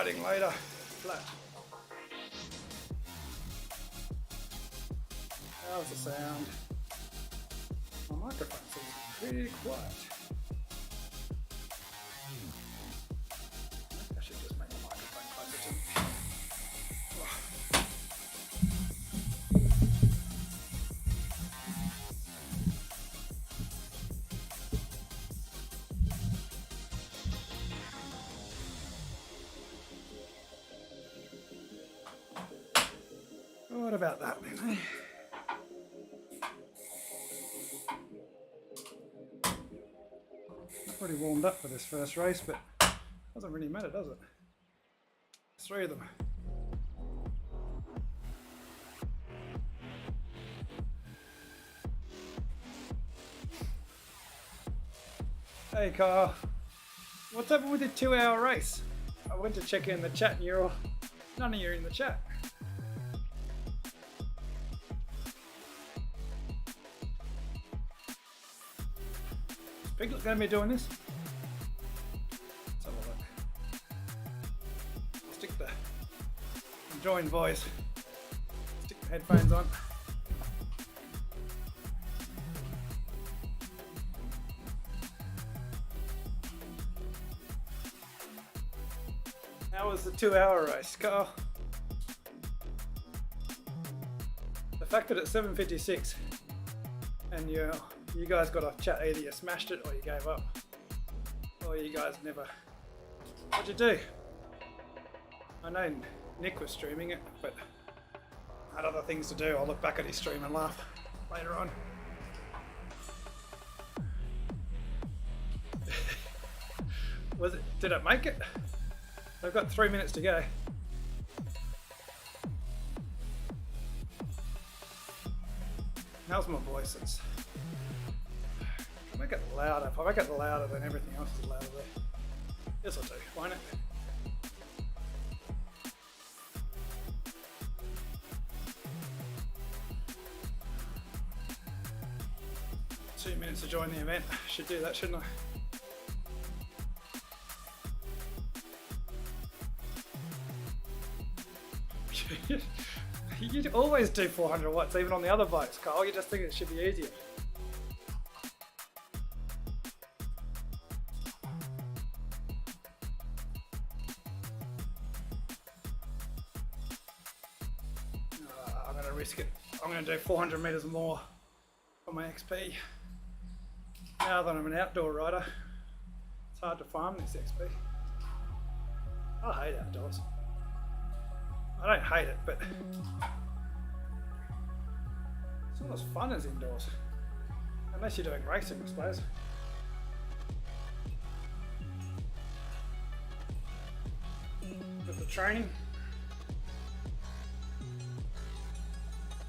starting later. Flat. How's the sound? My microphone seems pretty quiet. I should just make the microphone closer to me. What about that then, eh? Pretty warmed up for this first race, but doesn't really matter, does it? There's 3 of them. Hey Carl, what's happened with your 2-hour race? I went to check in the chat and none of you are in the chat. Piglet's going to be doing this. Let's have a look. Stick the join voice. Stick the headphones on. How was the 2-hour race, Carl? The fact that it's 7:56 and you guys got off chat, either you smashed it or you gave up, or you guys never. What'd you do? I know Nick was streaming it, but I had other things to do. I'll look back at his stream and laugh later on. Did it make it? I've got 3 minutes to go. How's my voice? Make it louder. If I make it louder, then everything else is louder there. Yes, I'll do, won't it? Two minutes to join the event. Should do that, shouldn't I? You always do 400 watts, even on the other bikes, Carl. You just think it should be easier. I'm going to risk it. I'm going to do 400 meters more for my XP. Now that I'm an outdoor rider, it's hard to farm this XP. I hate outdoors. I don't hate it, but it's not as fun as indoors. Unless you're doing racing, I suppose. With the training,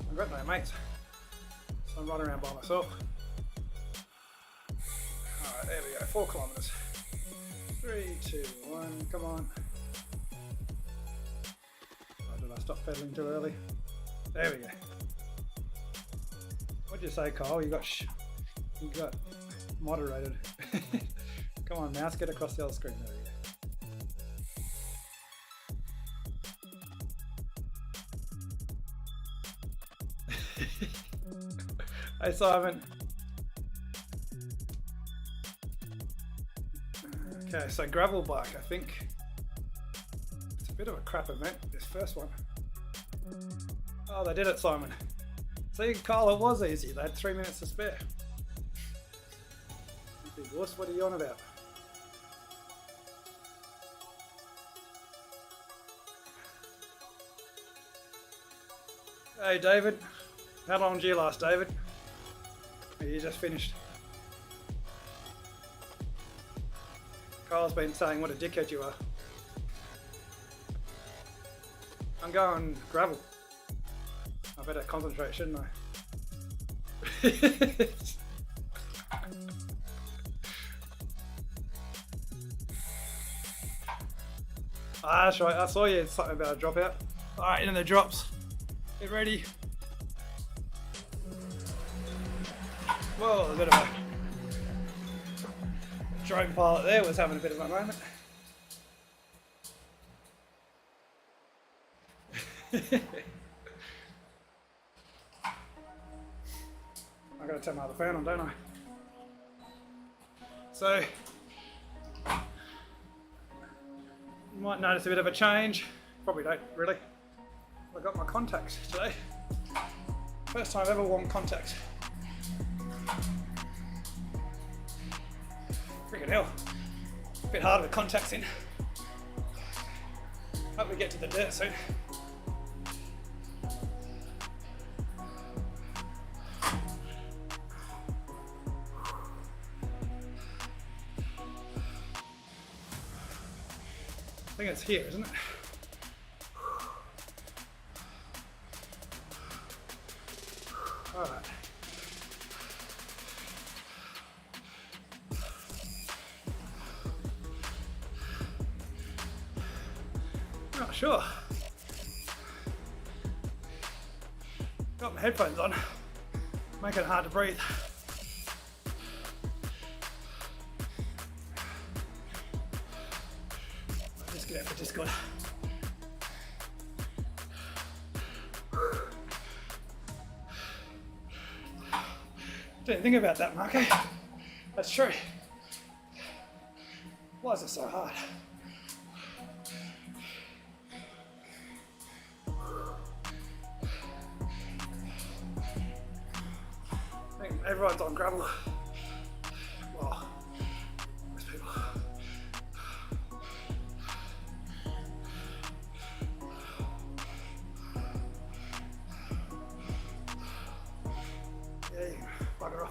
I've got no mates, so I'm running around by myself. Alright, there we go, 4 kilometers. 3, 2, 1, come on. Stop pedaling too early. There we go. What'd you say, Kyle? You got moderated. Come on, mouse, get across the other screen. There we go. Hey, Simon. Okay, so gravel bike, I think. It's a bit of a crap event, this first one. Oh, they did it, Simon. See, Kyle, it was easy. They had 3 minutes to spare. You big wuss, what are you on about? Hey, David. How long did you last, David? You just finished. Kyle's been saying what a dickhead you are. I'm going gravel. I better concentrate, shouldn't I? Ah, that's right. I saw you something about a dropout. Alright, in the drops. Get ready. Whoa, a bit of a drone pilot there was having a bit of a moment. I gotta turn my other fan on, don't I? So you might notice a bit of a change. Probably don't really. I got my contacts today. First time I've ever worn contacts. Freaking hell. A bit hard with contacts in. Hope we get to the dirt soon. I think it's here, isn't it? All right. Not sure. Got my headphones on, making it hard to breathe. Just get out for Discord. Didn't think about that, Marco. That's true. Why is it so hard? I think everyone's on gravel. Well, most people. Yeah, you can bugger off.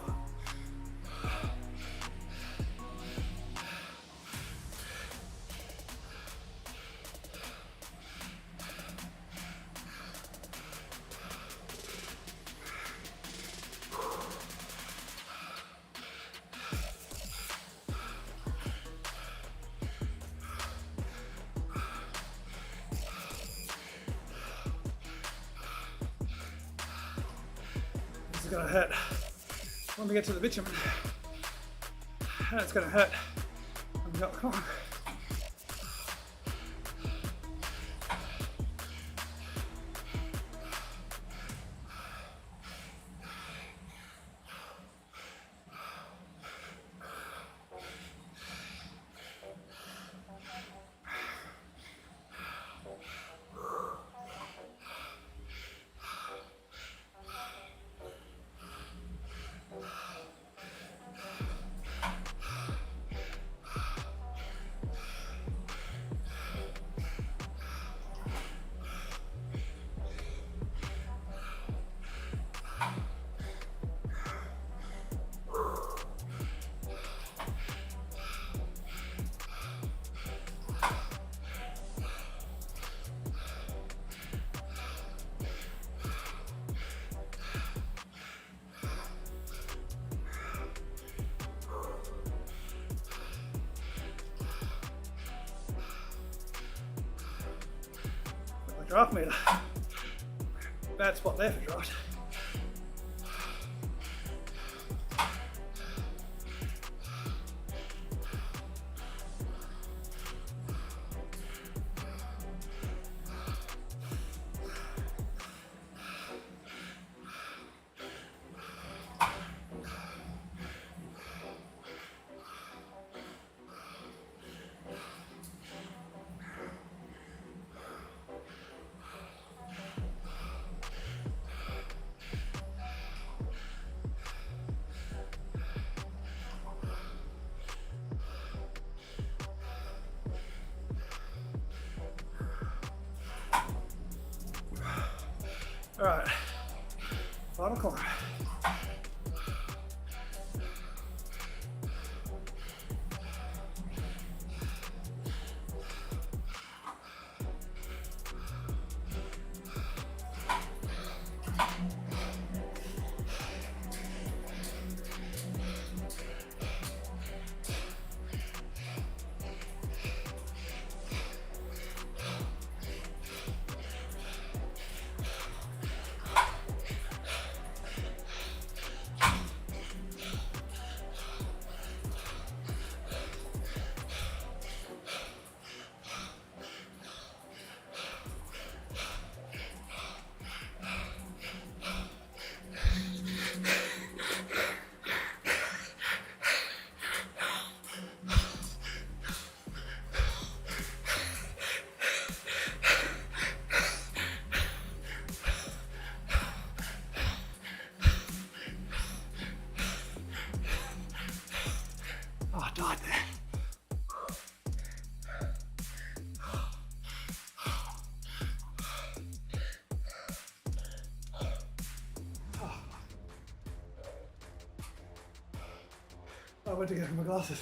This is gonna hurt when we get to the bitumen. And it's gonna hurt when we got the climb. Draft meter. Bad spot there for draft. All right, final climb. went to get my glasses.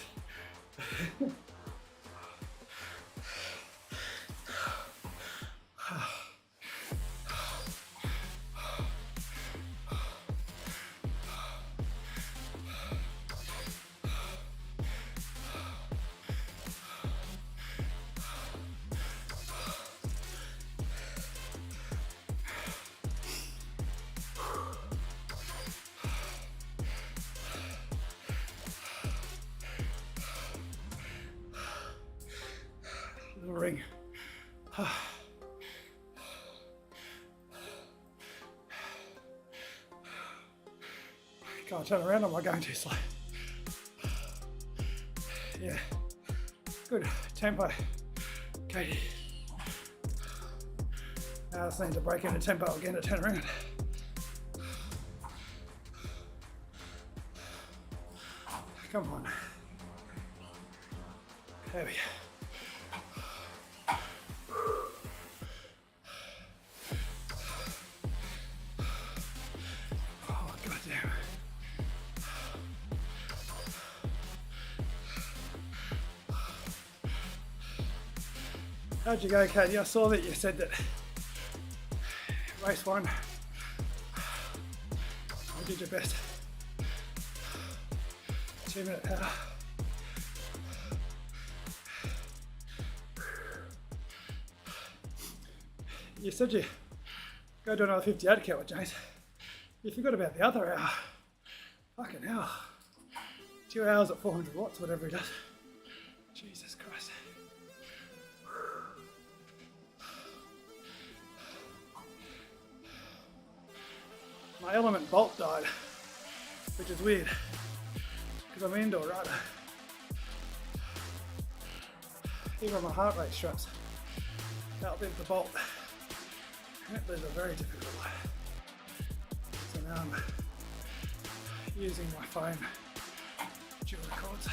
Little ring. Can't turn around, am I going too slow? Yeah, good tempo, Katie. Now I just need to break into tempo again to turn around. Come on. There we go. How'd you go, Katie? I saw that you said that race one, you did your best. 2-minute power. You said you go do another 58k with James. You forgot about the other hour. Fucking hell. 2 hours at 400 watts, whatever he does. Jesus Christ. My element bolt died, which is weird, because I'm an indoor rider. Even my heart rate straps outlive the bolt, and it lives a very difficult life. So now I'm using my phone dual records.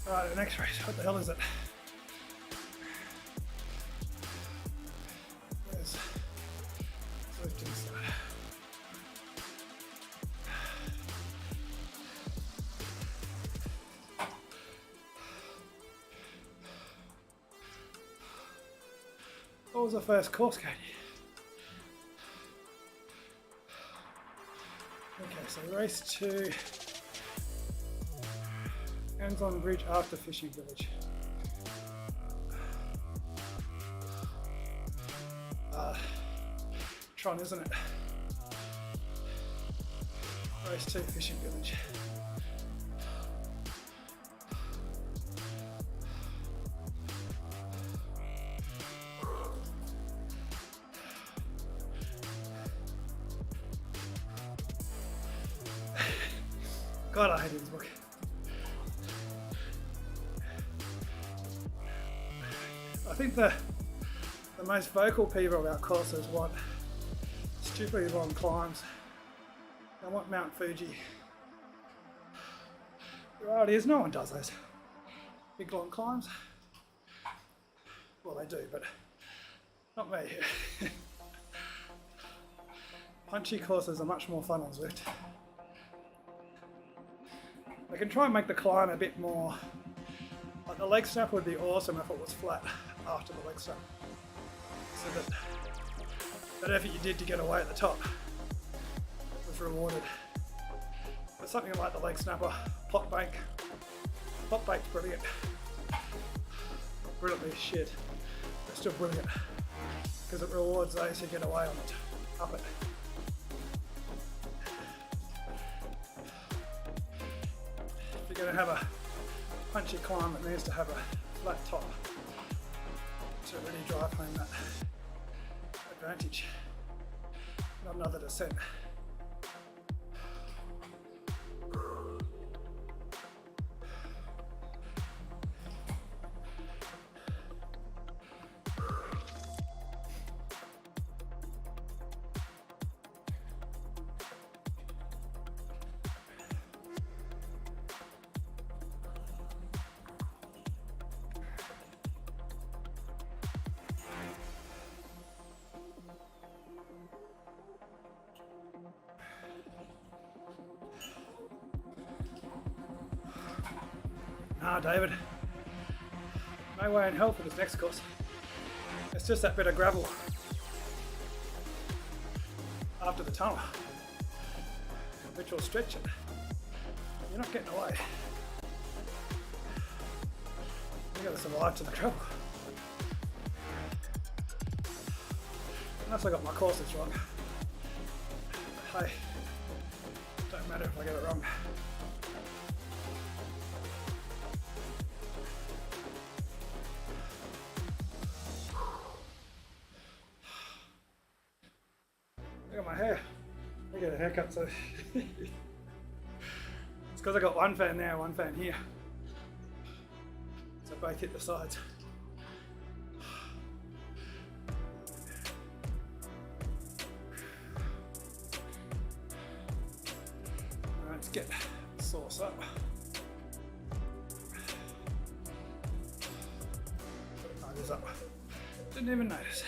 Alright, the next race, what the hell is it? Where's Zwift Insider? What was the first course, Katie? Okay, so race 2 ends on bridge after fishing village. Tron, isn't it? Race 2 fishing village. God, I hate this book. I think the most vocal people about courses want stupidly long climbs. They want Mount Fuji. The reality is no one does those big long climbs. Well, they do, but not me. Punchy courses are much more fun on Zwift. I can try and make the climb a bit more, like the leg snap would be awesome if it was flat after the leg snap. So that that effort you did to get away at the top was rewarded. But something like the leg snapper, pot bank's brilliant. Brilliantly shit, but still brilliant, because it rewards those who get away on it, up it. If you're going to have a punchy climb, it needs to have a flat top to really drive home that advantage, not another descent. Ah, David. No way in hell for this next course. It's just that bit of gravel after the tunnel, which will stretch it. You're not getting away. You gotta survive to the gravel. Unless I got my courses wrong. But hey, don't matter if I get it wrong. Look at my hair. I get a haircut, so it's because I got one fan there, one fan here. So both hit the sides. Alright, let's get the sauce up. Put this up. Didn't even notice.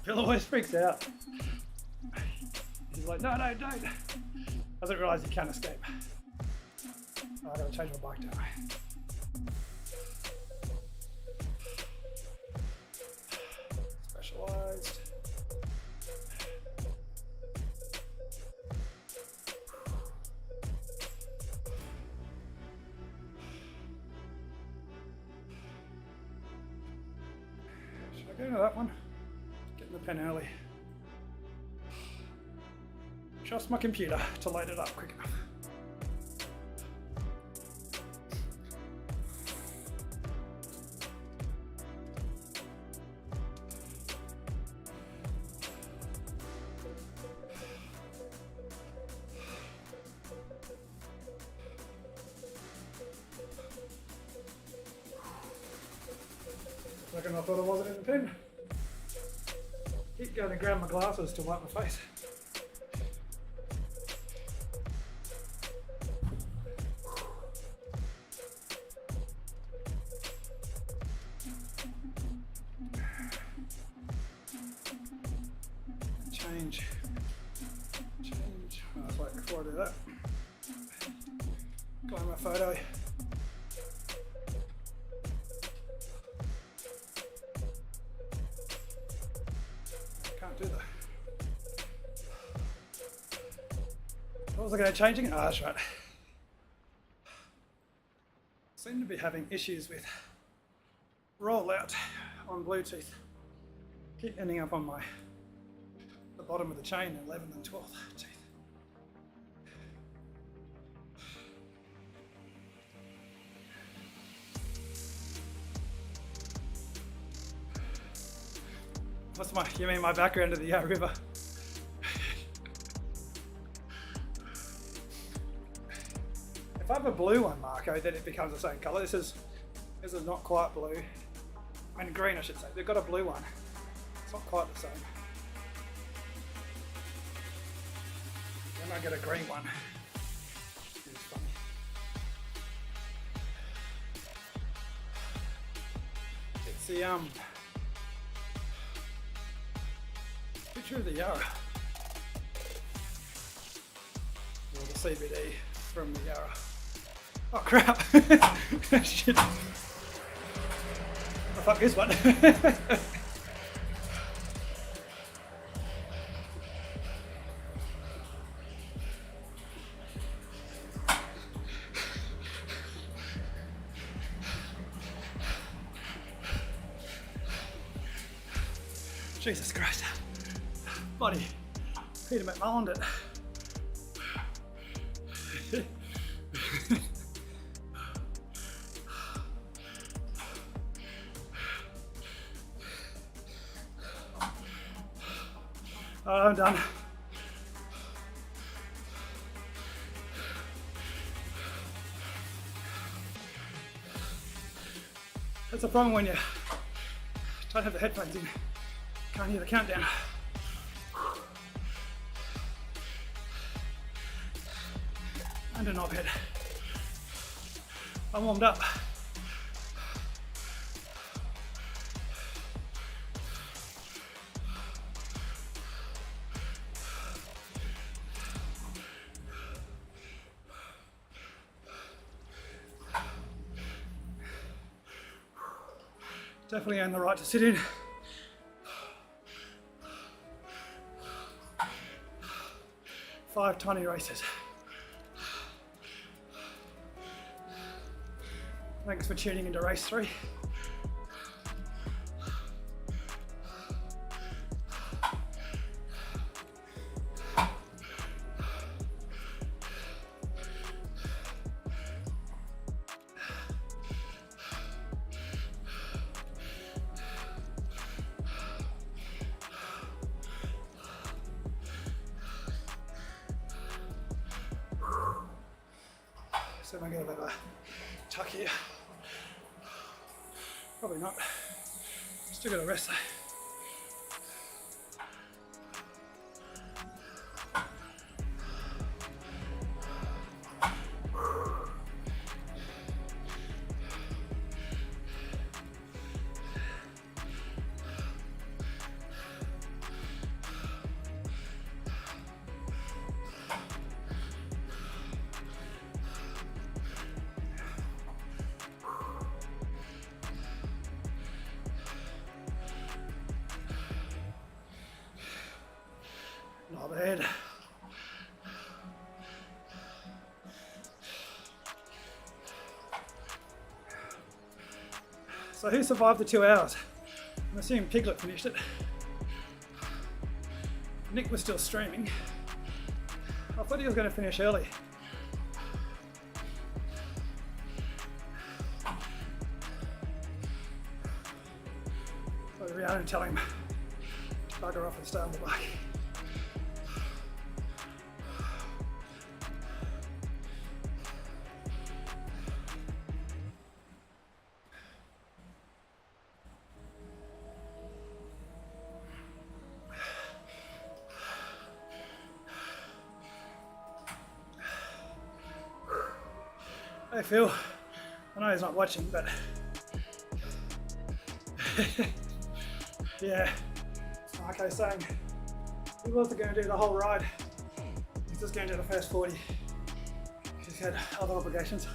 Phil always freaks out. He's like, no, don't. Doesn't realise he can't escape. Oh, I gotta change my bike, don't I? Specialised. Should I go into that one? The pen early. Trust my computer to load it up quick enough. Reckon I thought I wasn't in the pen. Keep going to grab my glasses to wipe my face. Change. Oh, I was waiting before I do that. Go on my photo. Do that. What was I going to changing? Ah, that's right. Seem to be having issues with rollout on Bluetooth. Keep ending up on the bottom of the chain, 11th and 12th teeth. You mean my background to the river? If I have a blue one, Marco, then it becomes the same colour. This is not quite blue. I mean green, I should say. They've got a blue one. It's not quite the same. Then I get a green one. It's funny. It's the picture of the Yarra, or the CBD from the Yarra. Oh crap! Shit! Oh fuck this one! Jesus Christ! Bloody Peter McMullen it. Oh, I'm done. That's a problem when you don't have the headphones in. Can't hear the countdown. And a knob head. I'm warmed up. Definitely earned the right to sit in. Five tiny races. Thanks for tuning into race 3. So I'm going to get a bit of a tuck here. Probably not. Still got a rest though. Not bad. So who survived the 2 hours? I'm assuming Piglet finished it. Nick was still streaming. I thought he was going to finish early. I'll be out and tell him to bugger off and stay on the bike. Hey Phil, I know he's not watching, but yeah, okay, saying he wasn't going to do the whole ride, he's just going to do the first 40, he's had other obligations.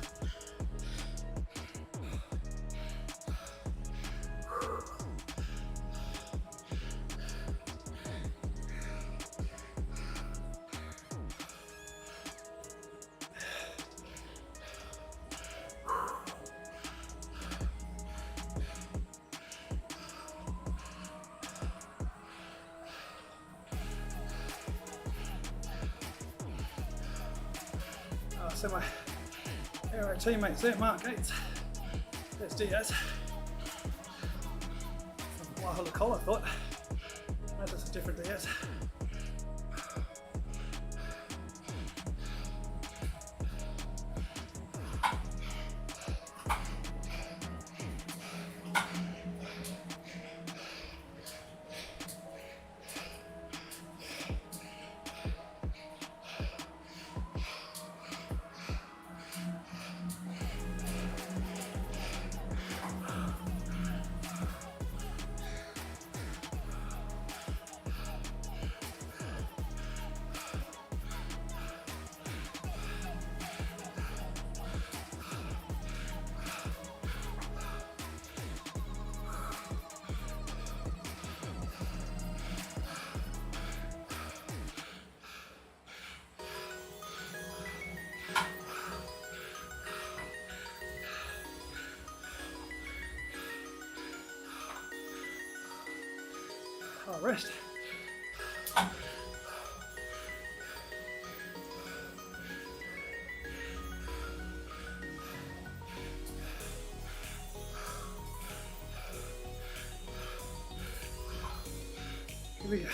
So my aero teammates there, Mark Gates, there's Diaz. From Wahala Col, I thought. That's just a different Diaz. I'll rest. Here we go.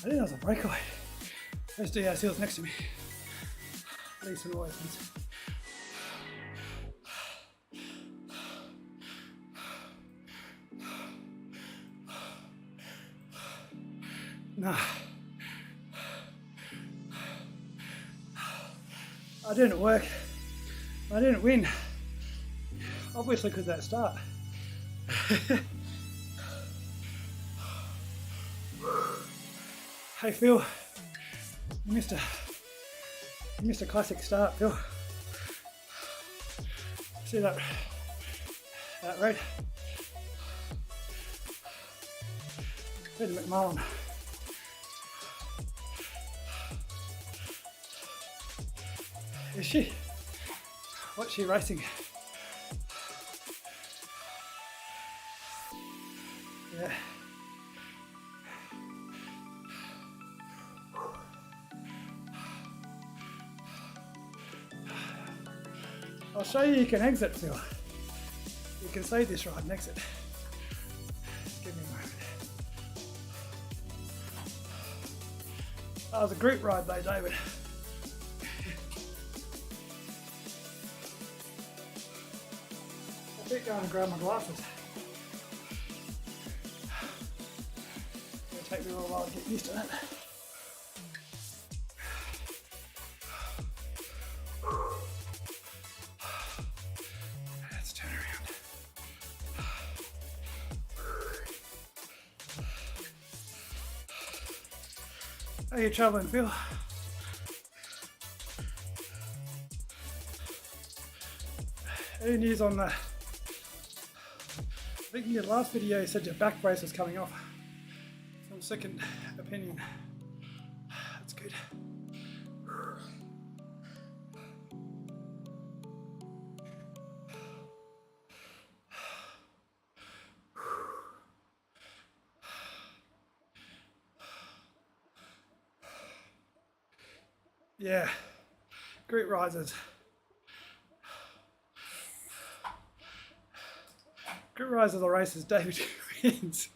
think that was a breakaway. Those DS Hills next to me. Decent always wins. Nah. I didn't work. I didn't win. Obviously because of that start. Hey Phil, you missed a classic start, Phil. See that red? Peter McMullen. Is she? What's she racing? Yeah. I'll show you can exit, Phil. You can save this ride and exit. Give me a moment. That was a group ride though, David. I keep going to grab my glasses. It'll take me a little while to get used to that. Let's turn around. How are you travelling, Phil? Any news on the... I think in your last video you said your back brace was coming off. From second opinion. That's good. Yeah, group risers. Group rise of the races, David wins.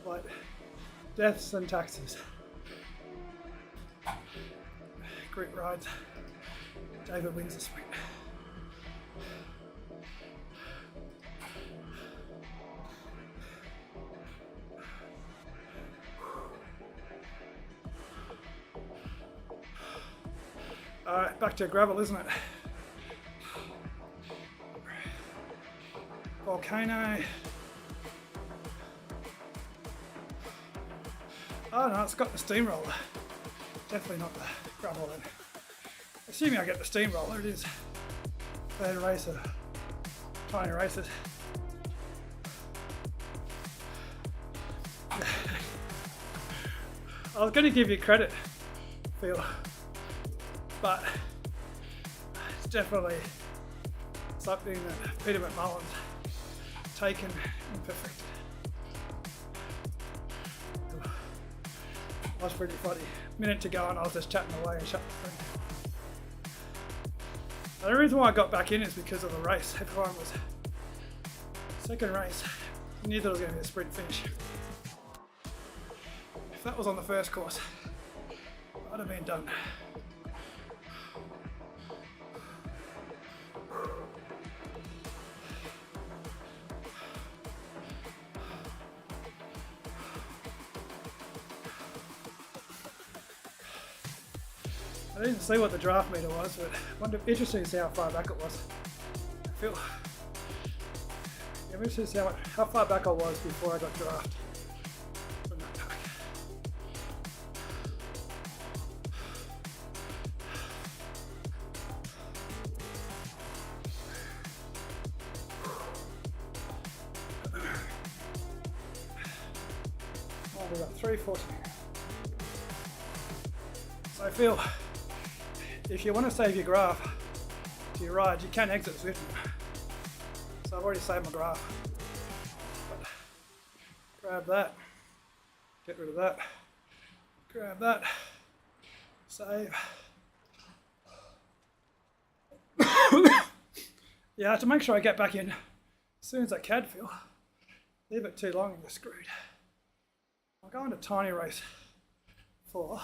Like deaths and taxes. Group rides, David wins the sprint. Alright, back to gravel, isn't it? Volcano. Oh no, it's got the steamroller. Definitely not the gravel then. Assuming I get the steamroller, it is. Third race of tiny races. I was going to give you credit, Phil. But it's definitely something that Peter McMullen's taken and perfected. That was pretty funny. Minute to go and I was just chatting away and shut the thing. The reason why I got back in is because of the race. Everyone was second race. I knew that it was going to be a sprint finish. If that was on the first course, I'd have been done. I didn't see what the draft meter was, but interesting to see how far back it was. I'm interested to see how far back I was before I got drafted from that pack. Oh, we got 340. So Phil, if you want to save your graph to your ride, you can exit Zwift. So I've already saved my graph. But grab that, get rid of that, grab that, save. Yeah, to make sure I get back in as soon as I can, Phil. Leave it too long and you're screwed. I'll go into tiny race 4.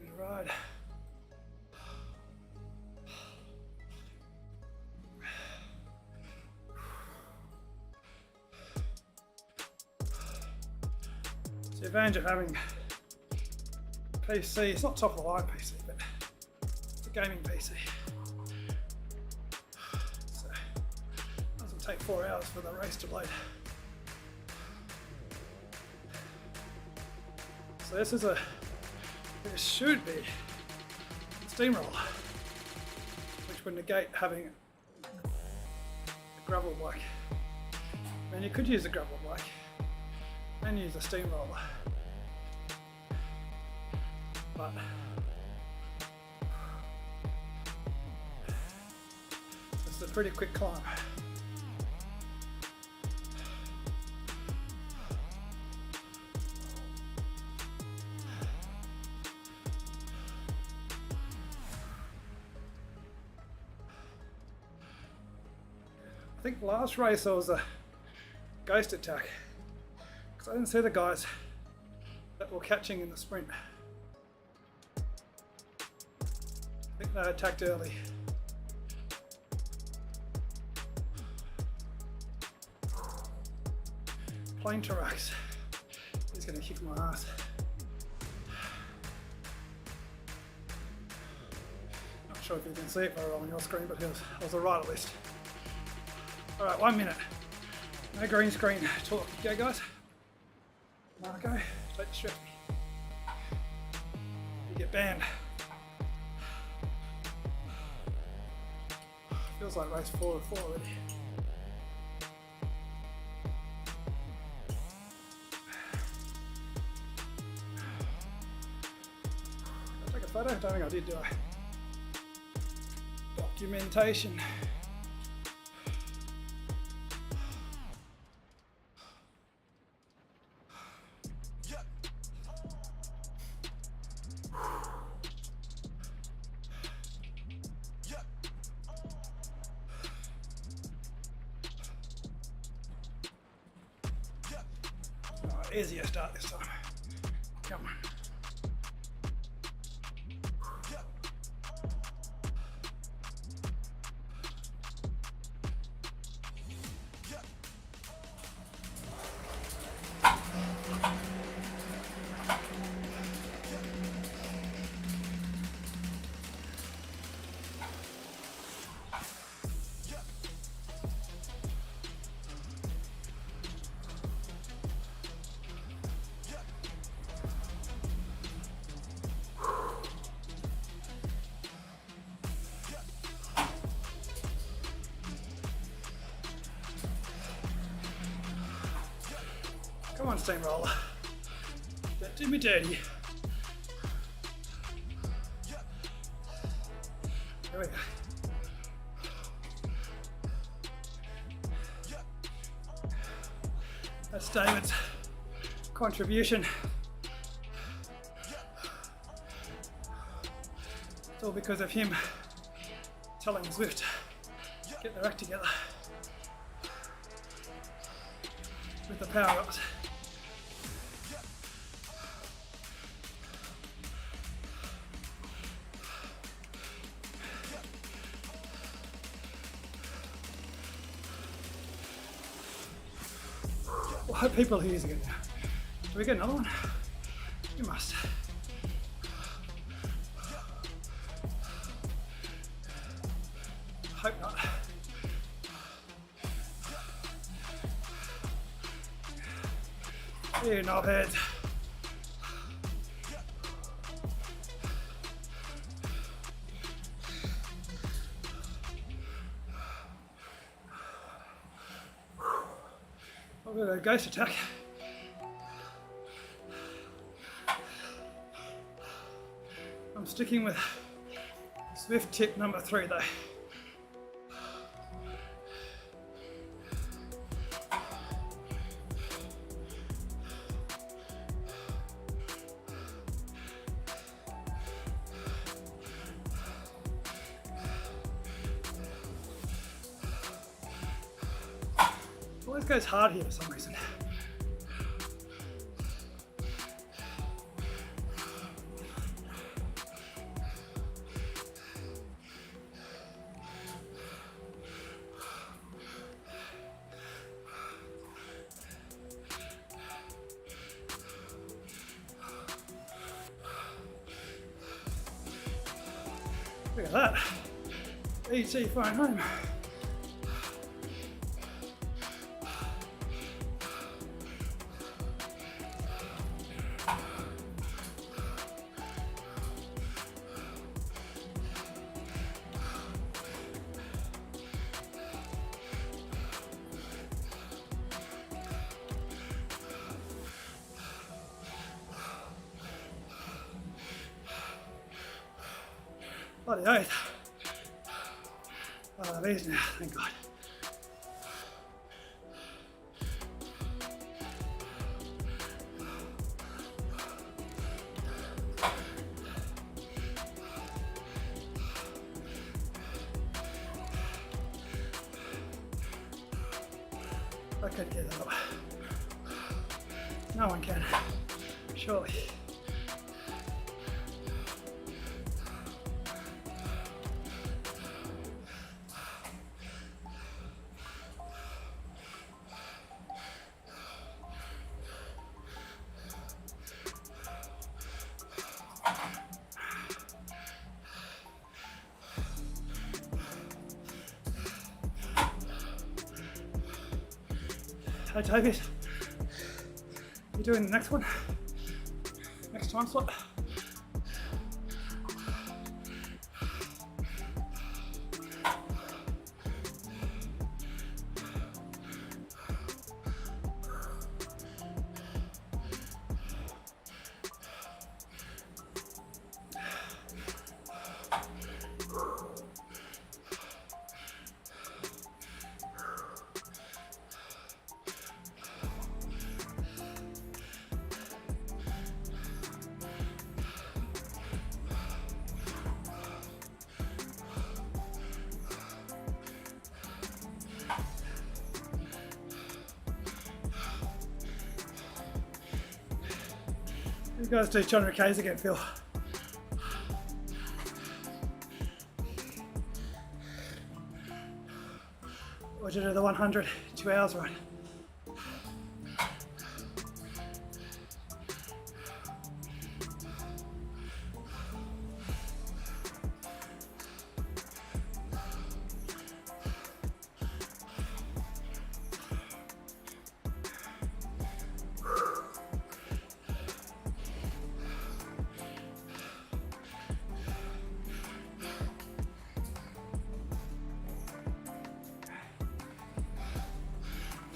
And ride. The advantage of having PC, it's not top of the line PC, but it's a gaming PC. So it doesn't take 4 hours for the race to load. So this should be a steamroller, which would negate having a gravel bike. I mean, you could use a gravel bike and use a steamroller, but it's a pretty quick climb. I think the last race there was a ghost attack, because I didn't see the guys that were catching in the sprint. I think they attacked early. Plane Tarax is going to kick my ass. Not sure if you can see it very well on your screen, but it was a rider list. Alright, 1 minute. No green screen talk. Go guys. Marco, don't distract me. You get banned. Feels like race 4 of 4 already. Did I take a photo? I don't think I did, do I? Documentation. Easier start this time. Come on. Come on, steamroller. Don't do me dirty. There we go. That's David's contribution. It's all because of him telling Zwift, get their act together with the power ups. Well, I hope people are using it now. Do we get another one? You must. Hope not. You knobheads. I've got a ghost attack. I'm sticking with Zwift tip number 3 though. Always goes hard here for some reason. Look at that. Easy flying home. Bloody oath. Oh, these now, thank God. I could get that up. No one can, surely. Hi Toby, you doing the next one? Next time slot? You guys do 200 Ks again, Phil. Or did you do the 100 2 hours ride?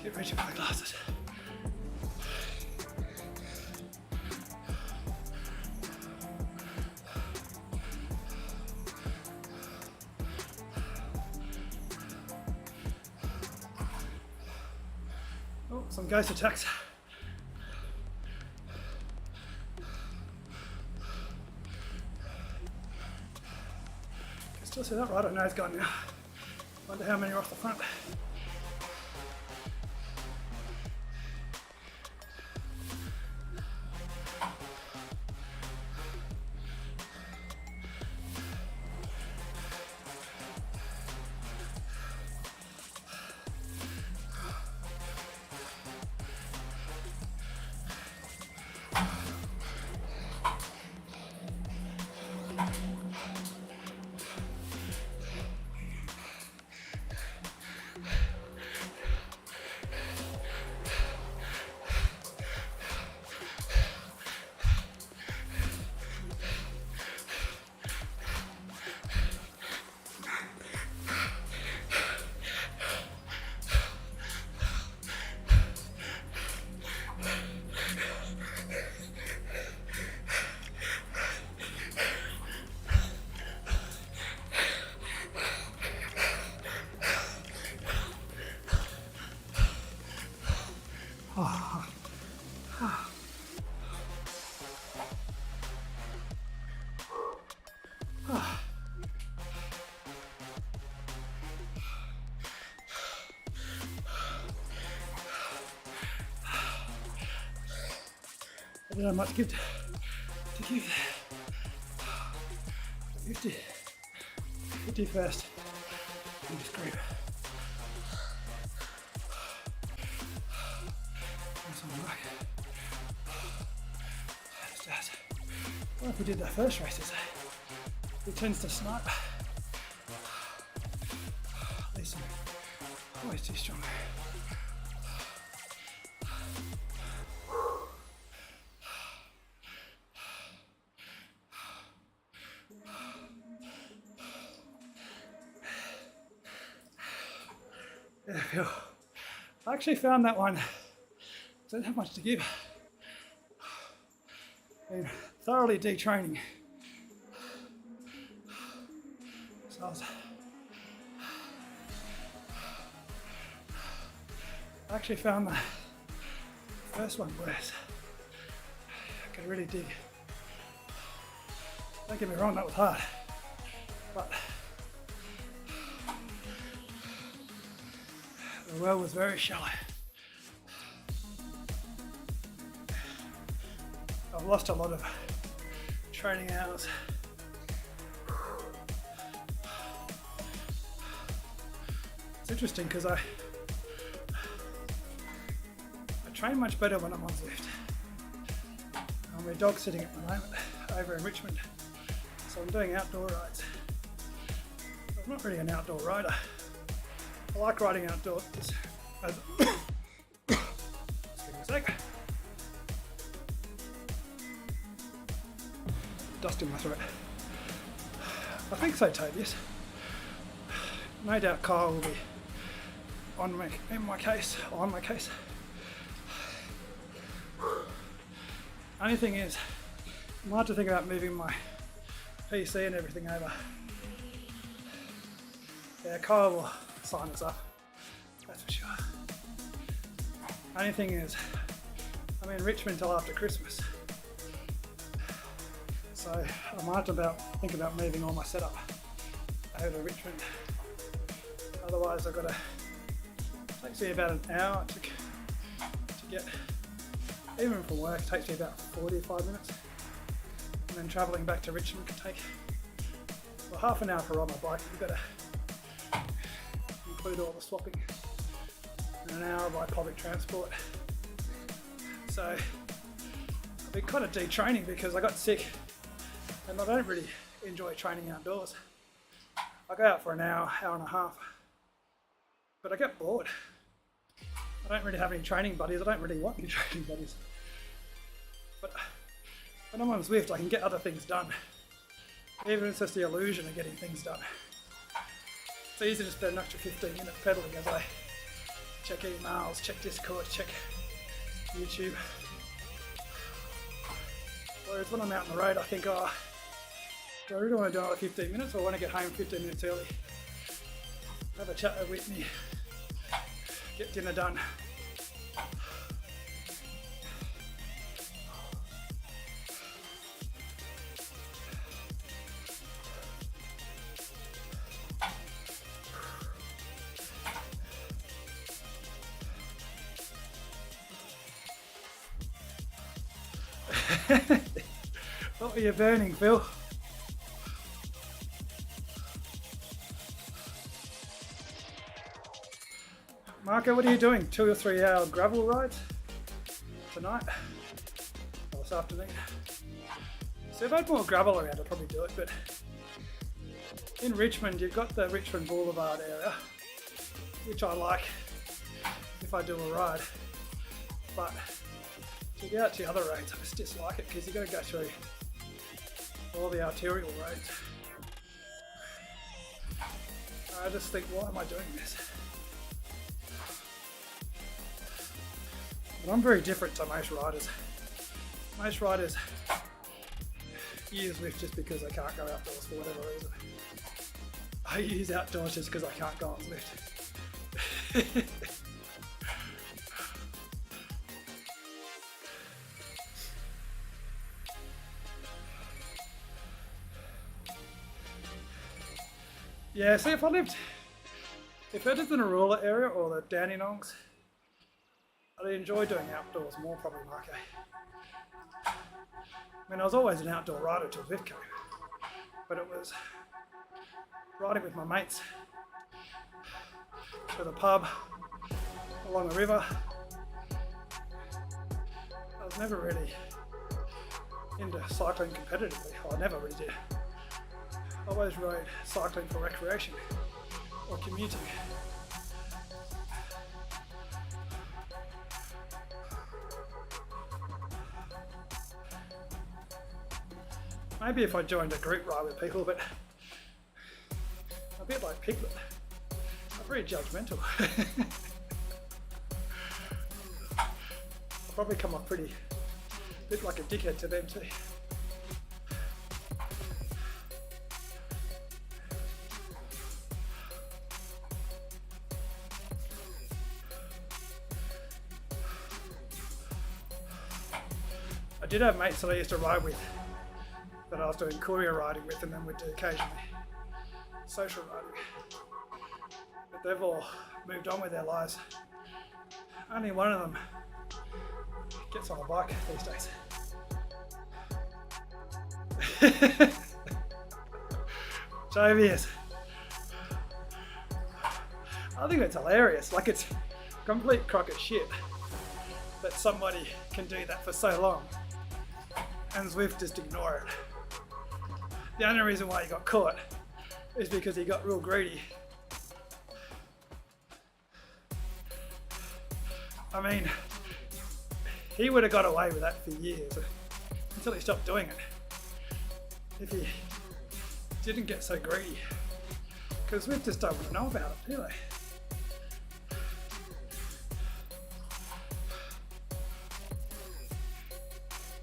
Get ready for the glasses. Oh, some ghost attacks. Can still see that right? I know it's gone now. Wonder how many are off the front. I don't know much give to give. 50 first in this group. That's all right. Well, if we did the first races, it tends to snipe. At least I'm always too strong. Yeah, I actually found that one don't have much to give. Been thoroughly detraining. So I actually found the first one worse. I could really dig. Don't get me wrong, that was hard. But the well was very shallow. I've lost a lot of training hours. It's interesting because I train much better when I'm on Zwift. I'm dog sitting at the moment over in Richmond, so I'm doing outdoor rides. I'm not really an outdoor rider. I like riding outdoors. Excuse me a sec. Dust in my throat. I think so, Tobias. No doubt Kyle will be on my case. Only thing is, I might have to think about moving my PC and everything over. Yeah, Kyle will sign us up, that's for sure. Only thing is, I'm in Richmond till after Christmas. So I might think about moving all my setup over to Richmond. Otherwise I've got to, it takes me about an hour to get, even from work it takes me about 45 minutes. And then travelling back to Richmond can take, well, half an hour for on my bike. You've got to include all the swapping, and an hour by public transport. So I've been kind of detraining because I got sick. And I don't really enjoy training outdoors. I go out for an hour, hour and a half, but I get bored. I don't really have any training buddies. I don't really want any training buddies. But when I'm on Zwift, I can get other things done. Even if it's just the illusion of getting things done. It's easy to spend an extra 15 minutes pedaling as I check emails, check Discord, check YouTube. Whereas when I'm out on the road, I think, oh, do I really want to do another 15 minutes or I want to get home 15 minutes early? Have a chat with Whitney, get dinner done. What were you burning, Phil? Marco, what are you doing? 2 or 3 hour gravel rides tonight or this afternoon? So if I had more gravel around, I'd probably do it, but in Richmond, you've got the Richmond Boulevard area, which I like if I do a ride, but to get out to the other roads, I just dislike it because you've got to go through all the arterial roads. I just think, why am I doing this? But I'm very different to most riders. Most riders use Zwift just because they can't go outdoors for whatever reason. I use outdoors just because I can't go on Zwift. Yeah, see, if I lived in a rural area or the Dandenongs, I'd enjoy doing outdoors more, probably, Marco. I mean, I was always an outdoor rider till Zwift came, but it was riding with my mates to the pub, along the river. I was never really into cycling competitively. I never really did. I always rode cycling for recreation or commuting. Maybe if I joined a group ride with people, but a bit like Piglet. I'm very judgmental. I'll probably come off a bit like a dickhead to them too. I did have mates that I used to ride with that I was doing courier riding with, and then we'd do occasionally social riding. But they've all moved on with their lives. Only one of them gets on a bike these days. Jovius. I think it's hilarious. Like, it's complete crock of shit that somebody can do that for so long and Zwift just ignore it. The only reason why he got caught is because he got real greedy. I mean, he would have got away with that for years until he stopped doing it. If he didn't get so greedy. Because Zwift just don't know about it, do they?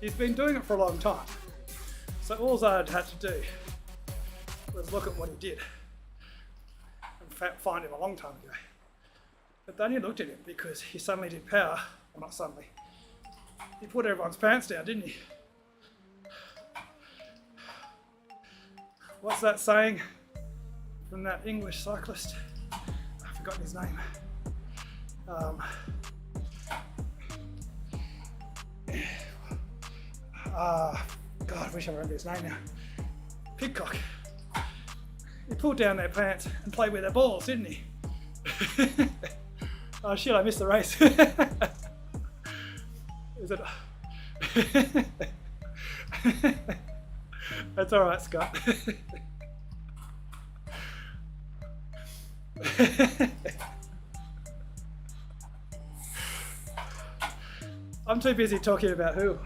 He's been doing it for a long time. So all I'd had to do was look at what he did and find him a long time ago. But then he looked at him because he suddenly did power, well, not suddenly, he put everyone's pants down, didn't he? What's that saying from that English cyclist? I've forgotten his name. God, I wish I remember his name now. Pigcock. He pulled down their pants and played with their balls, didn't he? Oh shit, I missed the race. Is it? That's alright, Scott. I'm too busy talking about who.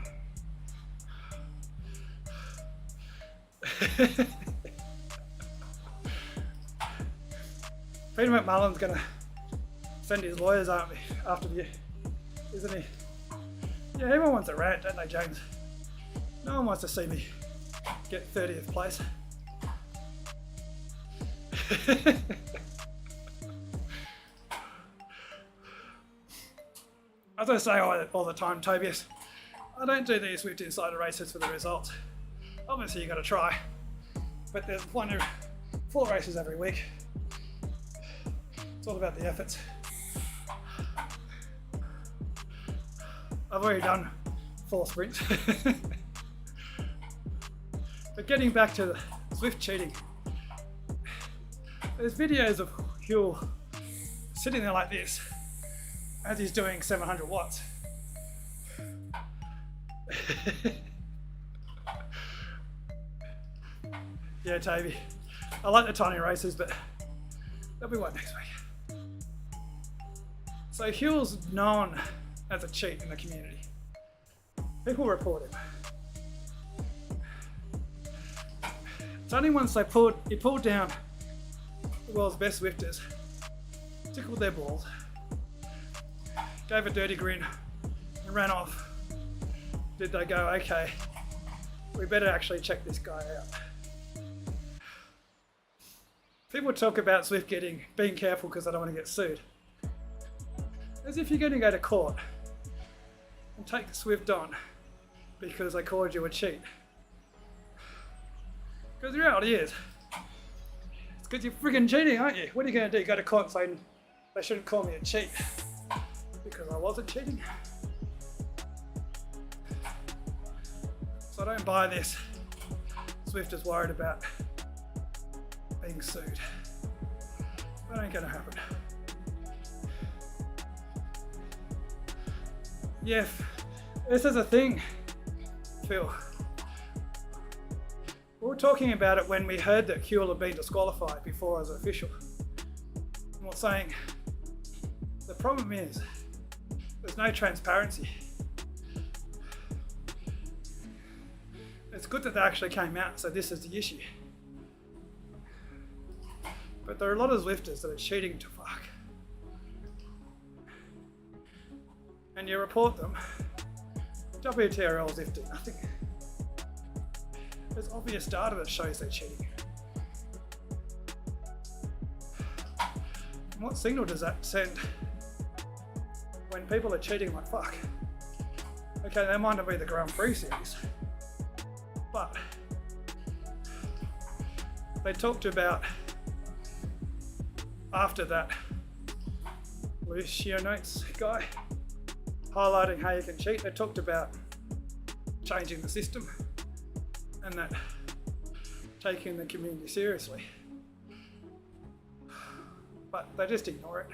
Peter McMullen's gonna send his lawyers after you, isn't he? Yeah, everyone wants a rant, don't they, James? No one wants to see me get 30th place. As I say all the time, Tobias, I don't do these Zwift Insider races for the results. Obviously you got to try, but there's 4 races every week. It's all about the efforts. I've already done 4 sprints. But getting back to the Zwift cheating, there's videos of Huel sitting there like this as he's doing 700 watts. Yeah, Toby, I like the tiny races, but there'll be one next week. So Huel's known as a cheat in the community. People report him. It's only once he pulled down the world's best Zwifters, tickled their balls, gave a dirty grin, and ran off. Did they go, okay, we better actually check this guy out. People talk about Zwift being careful because they don't want to get sued. As if you're going to go to court and take the Zwift on because they called you a cheat. Because the reality is, it's because you're friggin' cheating, aren't you? What are you going to do? Go to court and say they shouldn't call me a cheat because I wasn't cheating? So I don't buy this. Zwift is worried about being sued. That ain't gonna happen. Yeah, this is a thing, Phil. We were talking about it when we heard that Kuehl had been disqualified before as official. And we're saying the problem is there's no transparency. It's good that they actually came out and said this is the issue. But there are a lot of Zwifters that are cheating to fuck. And you report them. WTRL is doing nothing. There's obvious data that shows they're cheating. And what signal does that send when people are cheating like fuck? Okay, they might not be the Grand Prix series, but they talked about after that Lucio Notes guy highlighting how you can cheat, they talked about changing the system and that taking the community seriously. But they just ignore it.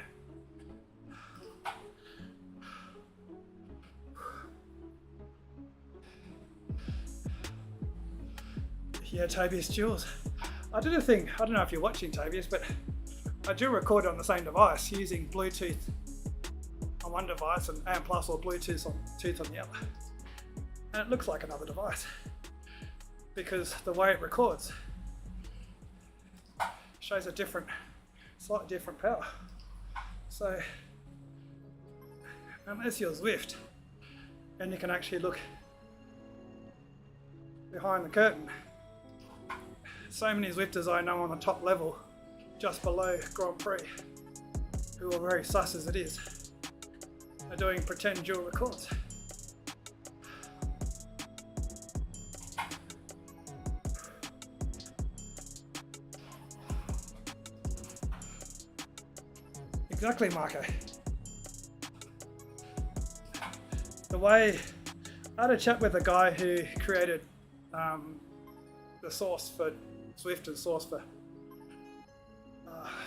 Yeah, Tabius Jules. I did a thing, I don't know if you're watching Tabius, but I do record on the same device using Bluetooth on one device and AM Plus or Bluetooth on the other. And it looks like another device because the way it records shows a different, slightly different power. So unless you're Zwift and you can actually look behind the curtain, so many Zwifters I know on the top level just below Grand Prix who are very sus as it is are doing pretend dual records. Exactly, Marco. The way I had a chat with a guy who created the source for Zwift and source for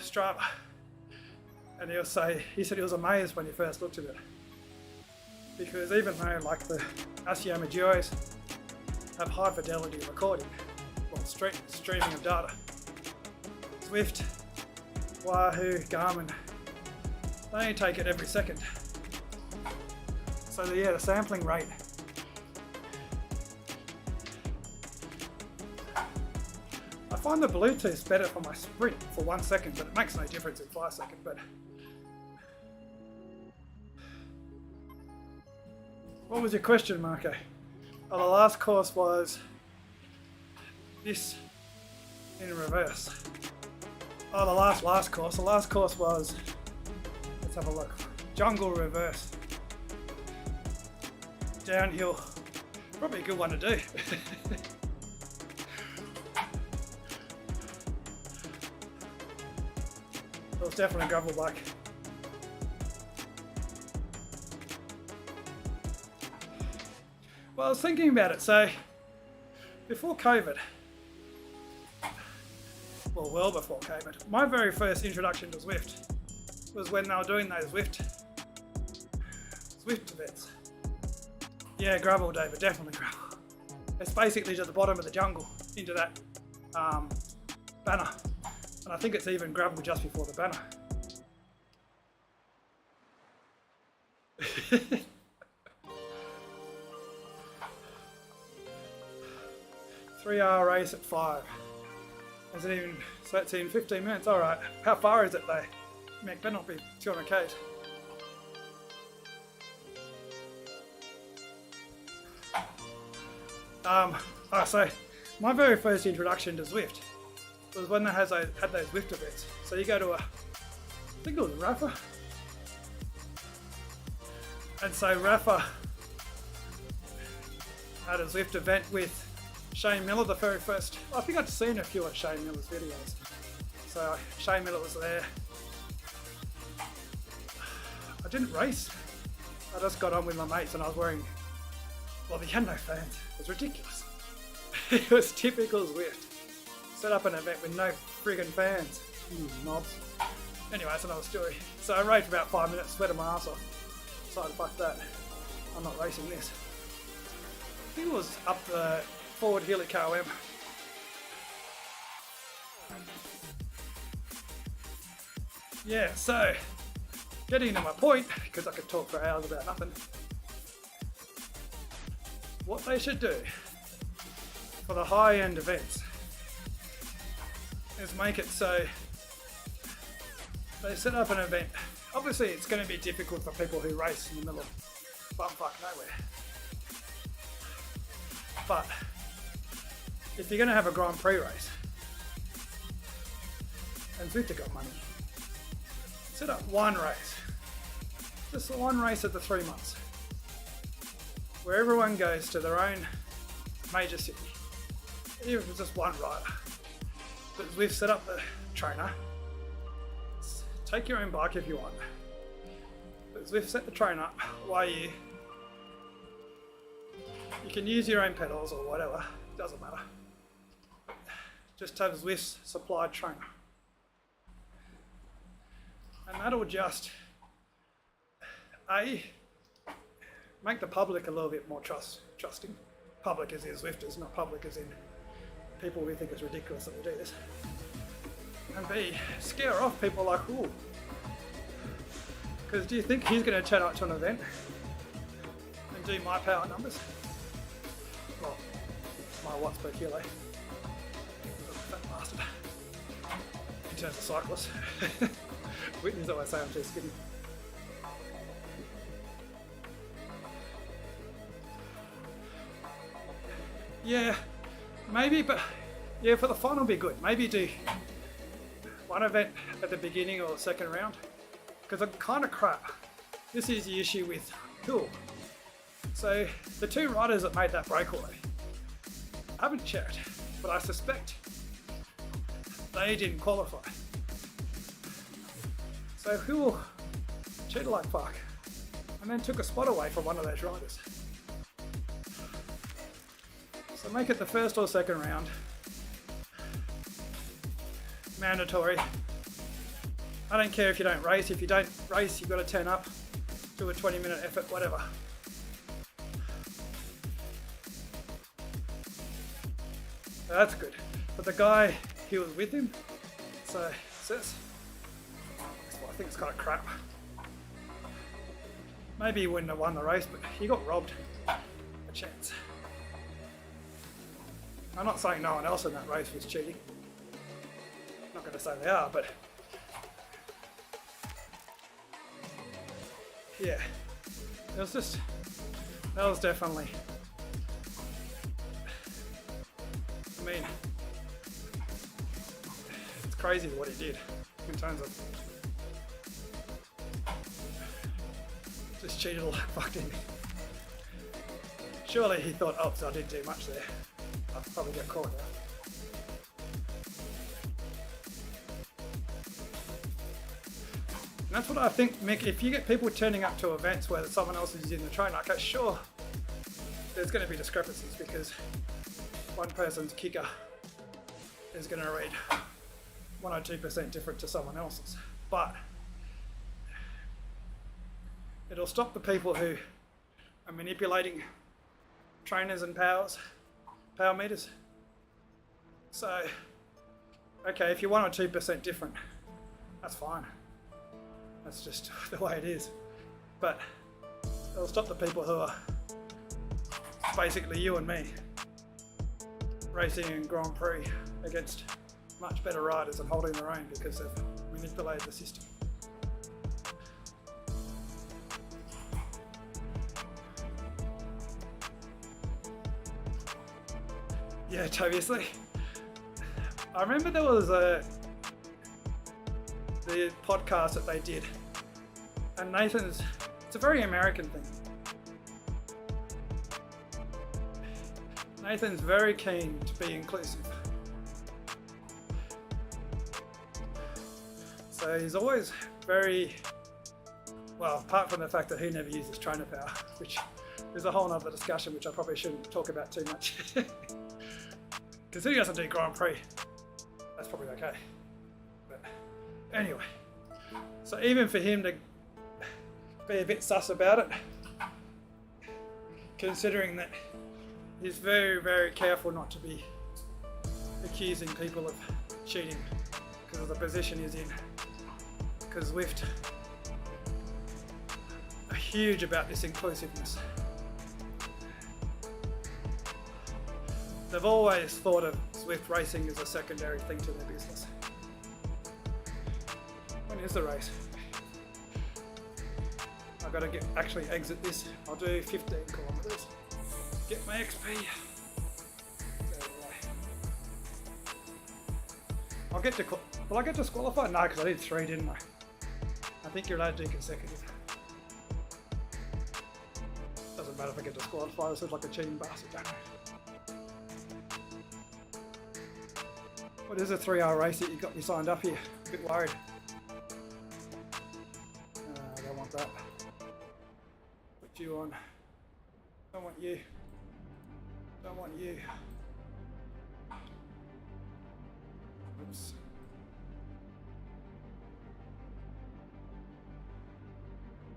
Strava, and he said he was amazed when he first looked at it, because even though like the Asioma Duos have high fidelity recording, well, streaming of data, Zwift, Wahoo, Garmin, they only take it every second. So the sampling rate I find the Bluetooth better for my sprint for 1 second, but it makes no difference in 5 seconds. But what was your question, Marco? Oh, the last course was this in reverse. Oh, the last course. The last course was, let's have a look. Jungle reverse. Downhill. Probably a good one to do. It was definitely a gravel bike. Well, I was thinking about it. So, before COVID, well before COVID, my very first introduction to Zwift was when they were doing those Zwift events. Yeah, gravel, David, definitely gravel. It's basically to the bottom of the jungle into that banner. And I think it's even gravel just before the banner. 3-hour race at 5. Is it even, so it's in 15 minutes, alright. How far is it though? It better not be 200 k's. So my very first introduction to Zwift was when they had those Zwift events. So you go to I think it was Rafa. And so Rafa had a Zwift event with Shane Miller, the very first. I think I'd seen a few of Shane Miller's videos. So Shane Miller was there. I didn't race. I just got on with my mates and I was wearing, well, they had no fans. It was ridiculous. It was typical Zwift. Set up an event with no friggin' fans. Knobs. Anyway, that's another story. So I rode for about 5 minutes, sweated my ass off. Decided, fuck that. I'm not racing this. I think it was up the forward hill at KOM. Yeah, so getting to my point, because I could talk for hours about nothing. What they should do for the high-end events is make it so they set up an event. Obviously, it's going to be difficult for people who race in the middle of bumfuck nowhere. But if you're going to have a Grand Prix race, and Zwift have got money, set up one race, just one race at the 3 months, where everyone goes to their own major city, even if it's just one rider. But we've set up the trainer. Take your own bike if you want. But we've set the train up while you can use your own pedals or whatever, doesn't matter. Just have Zwift's supplied trainer. And that'll just, make the public a little bit more trusting. Public as in Zwifters, not public as in people who think it's ridiculous that we do this. And B, scare off people like, ooh. Because do you think he's going to turn up to an event and do my power numbers? Well, my watts per kilo. Fat bastard. In terms of cyclists. Whitney's always saying I'm too skinny. Yeah, maybe, but yeah, for the fun it'll be good. Maybe do one event at the beginning or the second round, because I'm kind of crap. This is the issue with Cool. So the two riders that made that breakaway, I haven't checked, but I suspect they didn't qualify. So Cool cheated like fuck, and then took a spot away from one of those riders. So make it the first or second round. Mandatory. I don't care if you don't race. If you don't race, you've got to turn up, do a 20-minute effort, whatever. So that's good. But the guy, he was with him, so says, I think it's kind of crap. Maybe he wouldn't have won the race, but he got robbed a chance. I'm not saying no one else in that race was cheating. I'm not going to say they are, but yeah, it was just, that was definitely, I mean, it's crazy what he did in terms of just cheated like fuck, didn't he? Surely he thought, oh, so I didn't do much there. I'll probably get caught now. And that's what I think, Mick, if you get people turning up to events where someone else is using the train, okay, sure, there's going to be discrepancies because one person's kicker is going to read 1 or 2% different to someone else's. But it'll stop the people who are manipulating trainers and power meters. So, okay, if you're 1 or 2% different, that's fine. That's just the way it is. But it'll stop the people who are basically you and me racing in Grand Prix against much better riders and holding their own because they've manipulated the system. Yeah, obviously. I remember there was the podcast that they did, and Nathan's, it's a very American thing. Nathan's very keen to be inclusive. So he's always very, well, apart from the fact that he never uses trainer power, which is a whole other discussion which I probably shouldn't talk about too much. considering he doesn't do Grand Prix, that's probably okay. But anyway, so even for him to be a bit sus about it, considering that he's very, very careful not to be accusing people of cheating because of the position he's in. Because Zwift are huge about this inclusiveness. They've always thought of Zwift racing as a secondary thing to their business. When is the race? I've got to actually exit this. I'll do 15 kilometres. Get my XP. I'll get to. Will I get disqualified? No, because I did 3, didn't I? I think you're allowed to do consecutive. Doesn't matter if I get disqualified. This looks like a cheating bastard, don't I? What is a 3-hour race that you got me signed up here? A bit worried. I don't want that. Put you on. Don't want you. Don't want you. Oops.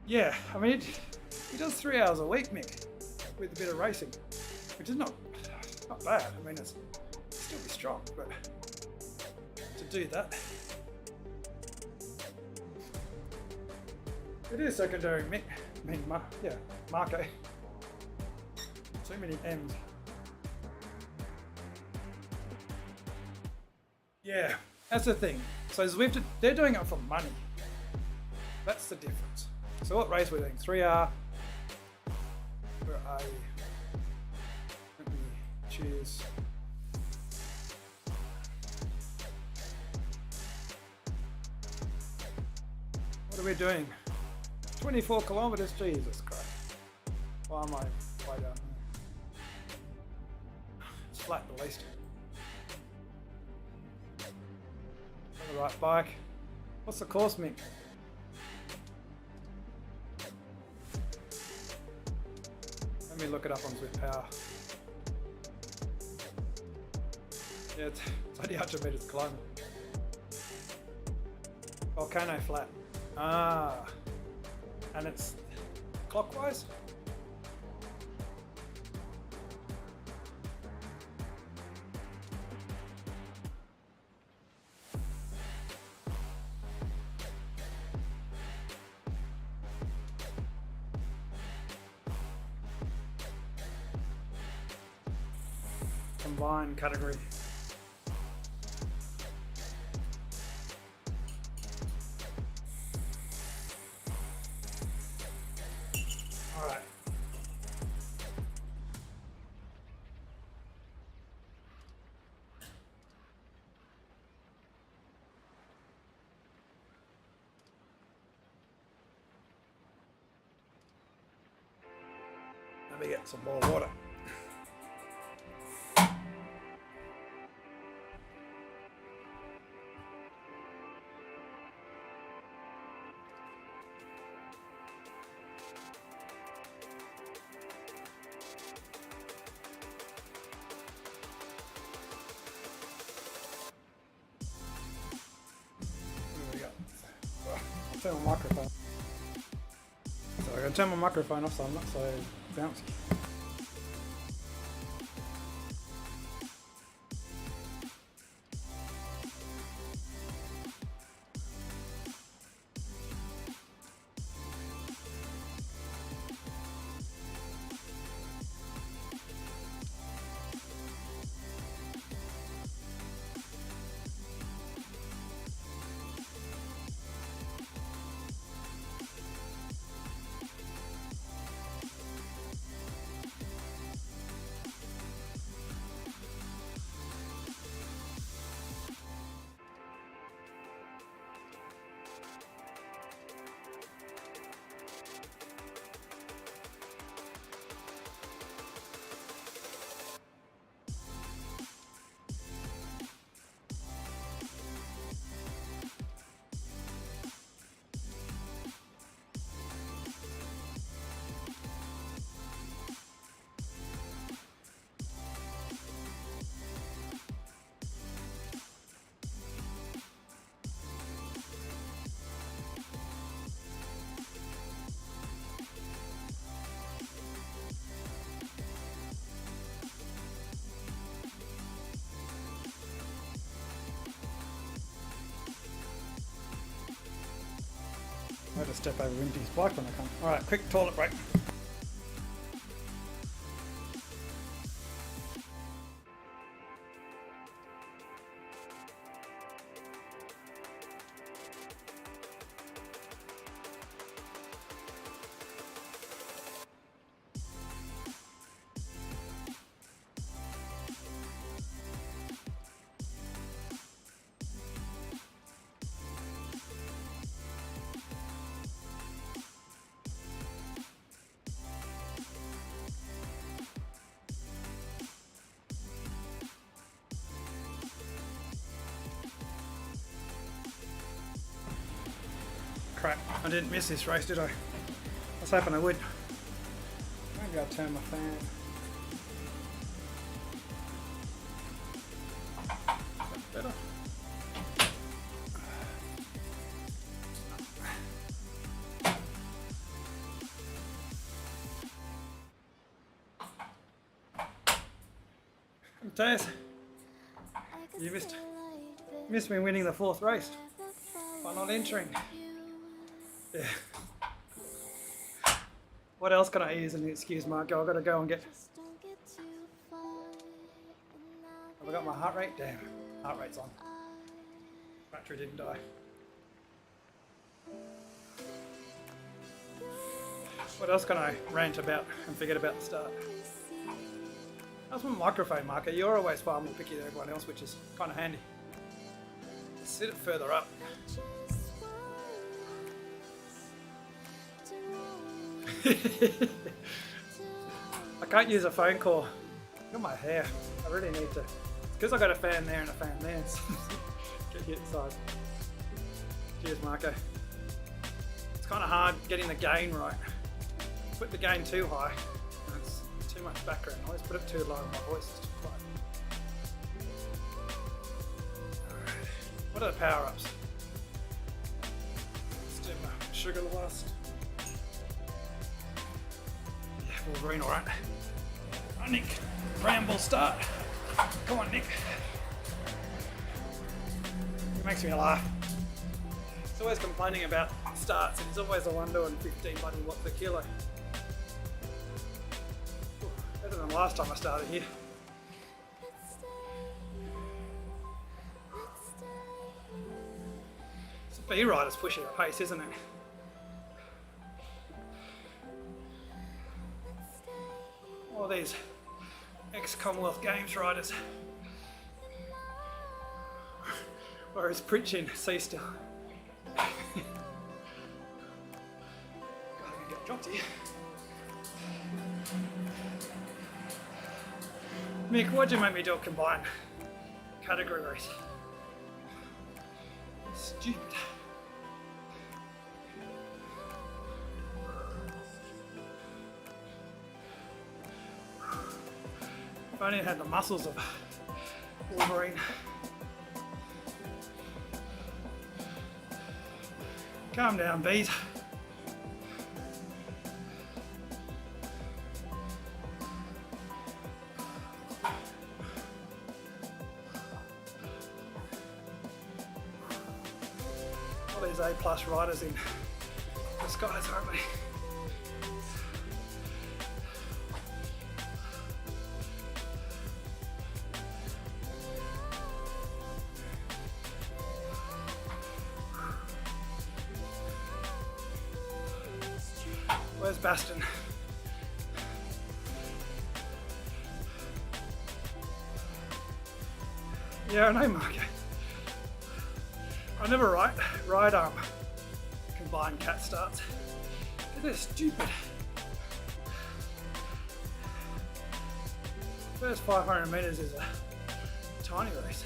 Yeah, I mean, he does 3 hours a week, Mick, with a bit of racing, which is not bad. I mean, it's still be strong, but to do that, it is secondary, Mick. I mean, yeah, Marco. Too many M's. Yeah, that's the thing. So Zwift, they're doing it for money. That's the difference. So what race we're doing? 3R. Let me choose. What are we doing? 24 kilometers. Jesus Christ. Why am I way down there? It's flat at least. On the right bike. What's the course, Mick? Let me look it up on Zwift Power. Yeah, it's 800 meters climb. Volcano flat. Ah, and it's clockwise? Combined category. All right. Let me get some more water. Turn my microphone. So I gotta turn my microphone off so I'm not so bouncy. I had to step over Winty's bike when I come. Alright, quick toilet break. Crap, I didn't miss this race, did I? I was hoping I would. Maybe I'll turn my fan. Better. Taz, you missed me winning the 4th race by not entering. Yeah. What else can I use as an excuse, Marco? I've got to go and get... Have I got my heart rate? Damn, heart rate's on. Battery didn't die. What else can I rant about and forget about the start? How's my microphone, Marco? You're always far more picky than everyone else, which is kind of handy. Sit it further up. I can't use a phone call. Look at my hair. I really need to. It's because I got a fan there and a fan there. Get you inside. Cheers, Marco. It's kind of hard getting the gain right. Put the gain too high. It's too much background noise. Put it too low and my voice is too quiet. Alright. What are the power-ups? Let's do my sugar last. Wolverine, alright. Right, Nick. Ramble start. Come on, Nick. It makes me laugh. He's always complaining about starts and he's always the one doing 15 bloody watts a kilo. Ooh, better than last time I started here. It's the B-riders pushing the pace, isn't it? All these ex-Commonwealth Games riders. Whereas preaching, see still. God, I'm gonna get dropped here. Mick, why'd you make me do a combined category race? Stupid. If I only had the muscles of Wolverine. Calm down, bees. All these A+ riders in disguise, aren't they? Where's Baston? Yeah, I know, Marco. I never ride combined cat starts. They're stupid. First 500 metres is a tiny race.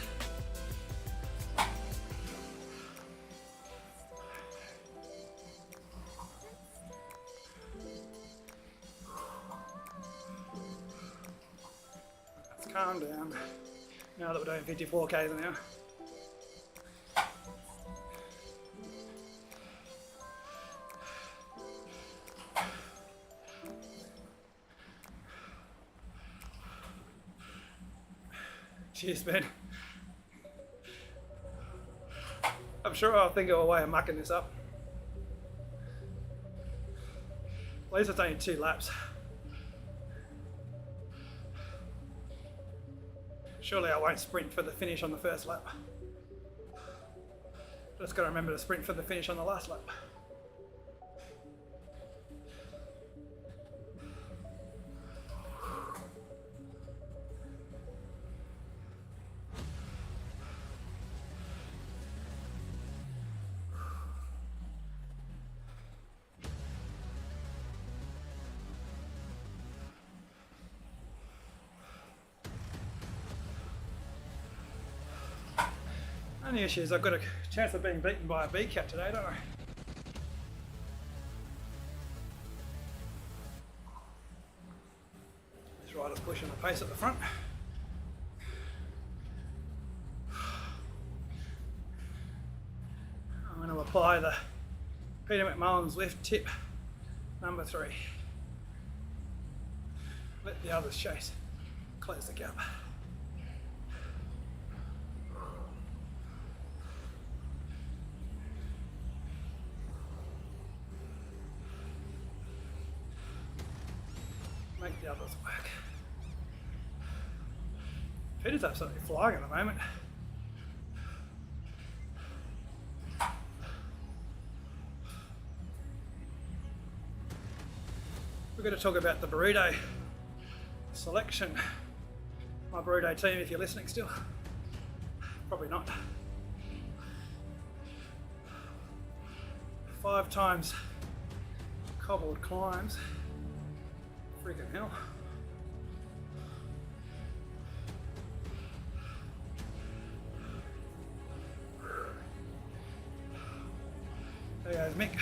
Calm down, now that we're doing 54 k's an hour. Cheers, Ben. I'm sure I'll think of a way of mucking this up. At least it's only 2 laps. Surely I won't sprint for the finish on the first lap. Just got to remember to sprint for the finish on the last lap. Only issue is I've got a chance of being beaten by a bee cat today, don't I? This rider's pushing the pace at the front. I'm going to apply the Peter McMullen Zwift tip number 3. Let the others chase. Close the gap. Make the others work. Peter's absolutely flying at the moment. We're going to talk about the burrito selection. My burrito team, if you're listening still. Probably not. 5 times cobbled climbs. Freaking hell. There goes Mick.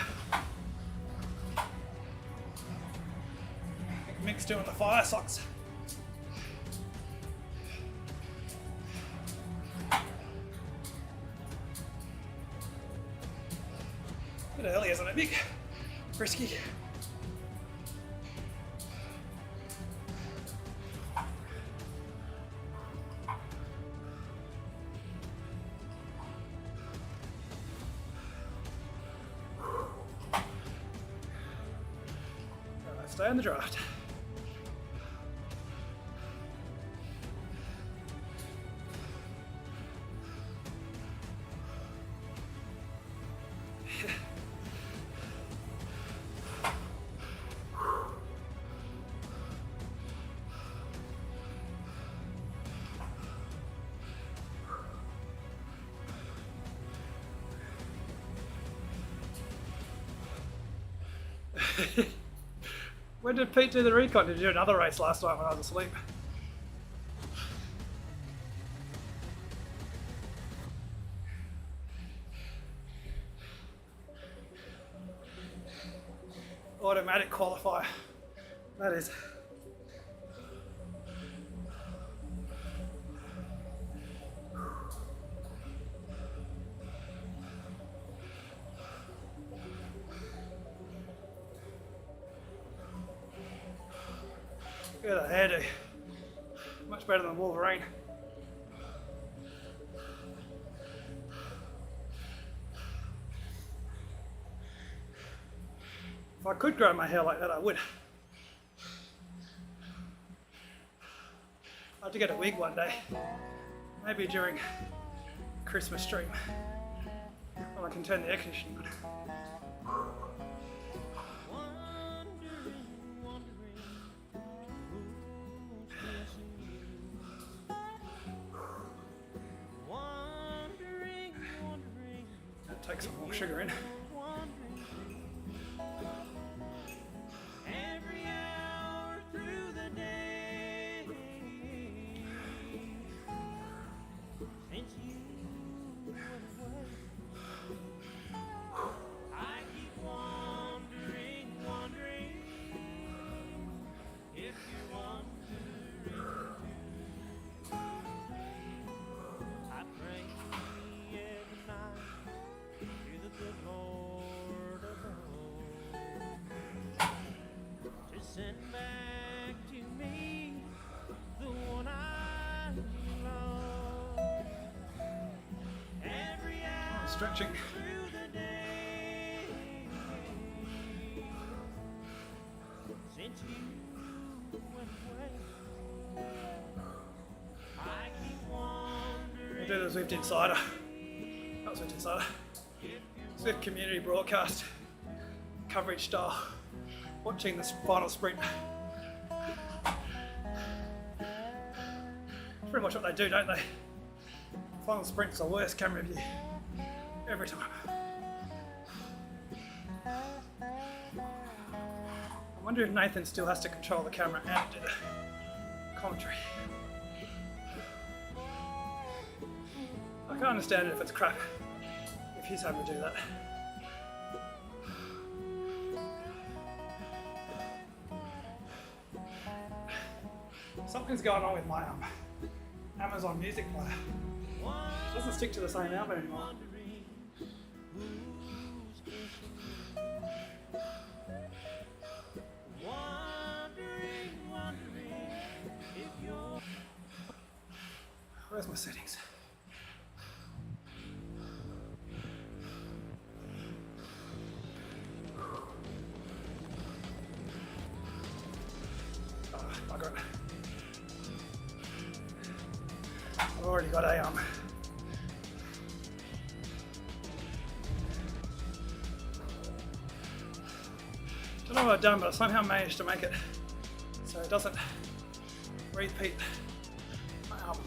Mick's doing the fire socks. Bit early, isn't it, Mick? Frisky. Stay in the draft. When did Pete do the recon? Did he do another race last night when I was asleep? Automatic qualifier. That is. Look at that hairdo. Much better than Wolverine. If I could grow my hair like that, I would. I'd have to get a wig one day. Maybe during Christmas stream. When I can turn the air conditioning on. Take some more sugar in. Every hour through the day, since you went away, I keep wondering if you're wondering too. I pray every night to the good Lord above to send back to me the one I love. Every hour Stretching. through the day, and you went away. I keep wondering. We'll do the Zwift Insider. Not Zwift Insider. Zwift community broadcast coverage style. Watching this final sprint. Pretty much what they do, don't they? Final sprint's the worst camera view every time. I wonder if Nathan still has to control the camera and do the commentary. I can't understand it if it's crap, if he's having to do that. Something's going on with my Amazon Music player. It doesn't stick to the same album anymore. Where's my settings? I got it. I've already got a don't know what I've done, but I somehow managed to make it so it doesn't repeat my album.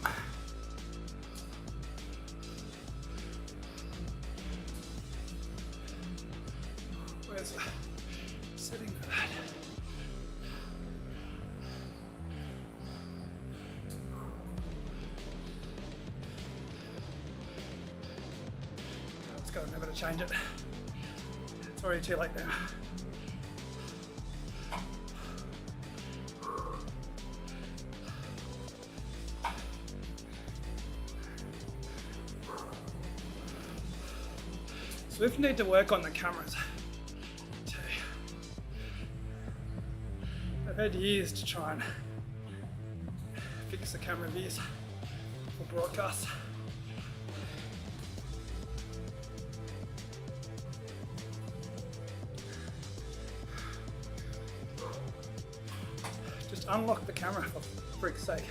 Where's the setting for that? It's got to remember to change it. It's already too late now. Zwift need to work on the cameras too. I've had years to try and fix the camera views for broadcasts. Just unlock the camera for freak's sake.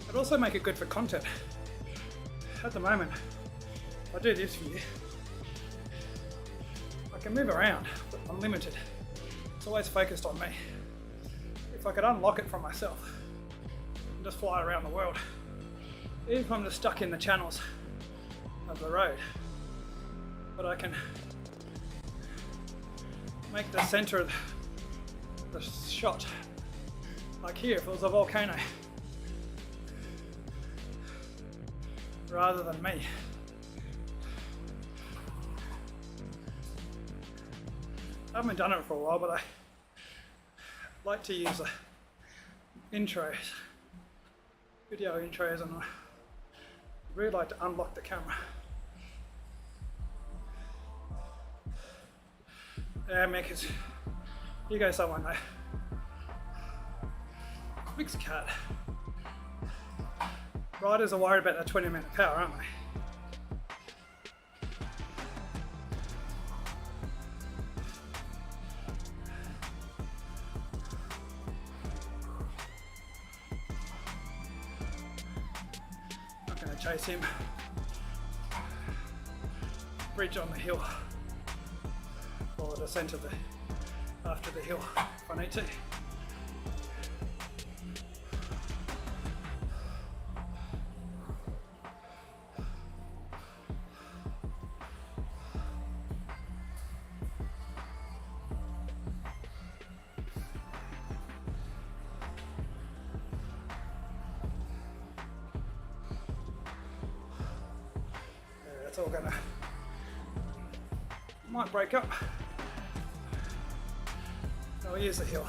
It'd also make it good for content. At the moment, if I do this view, I can move around, but I'm limited. It's always focused on me. If I could unlock it from myself and just fly around the world, even if I'm just stuck in the channels of the road, but I can make the center of the shot, like here, if it was a volcano, rather than me. I haven't done it for a while, but I like to use the intros, video intros, and I really like to unlock the camera. Yeah, Mick, you go someone there. Mick's a cat. Riders are worried about the 20-minute power, aren't they? Not going to chase him. Bridge on the hill. Or the descent of after the hill if I need to. It's all gonna, might break up. Oh, here's the hill.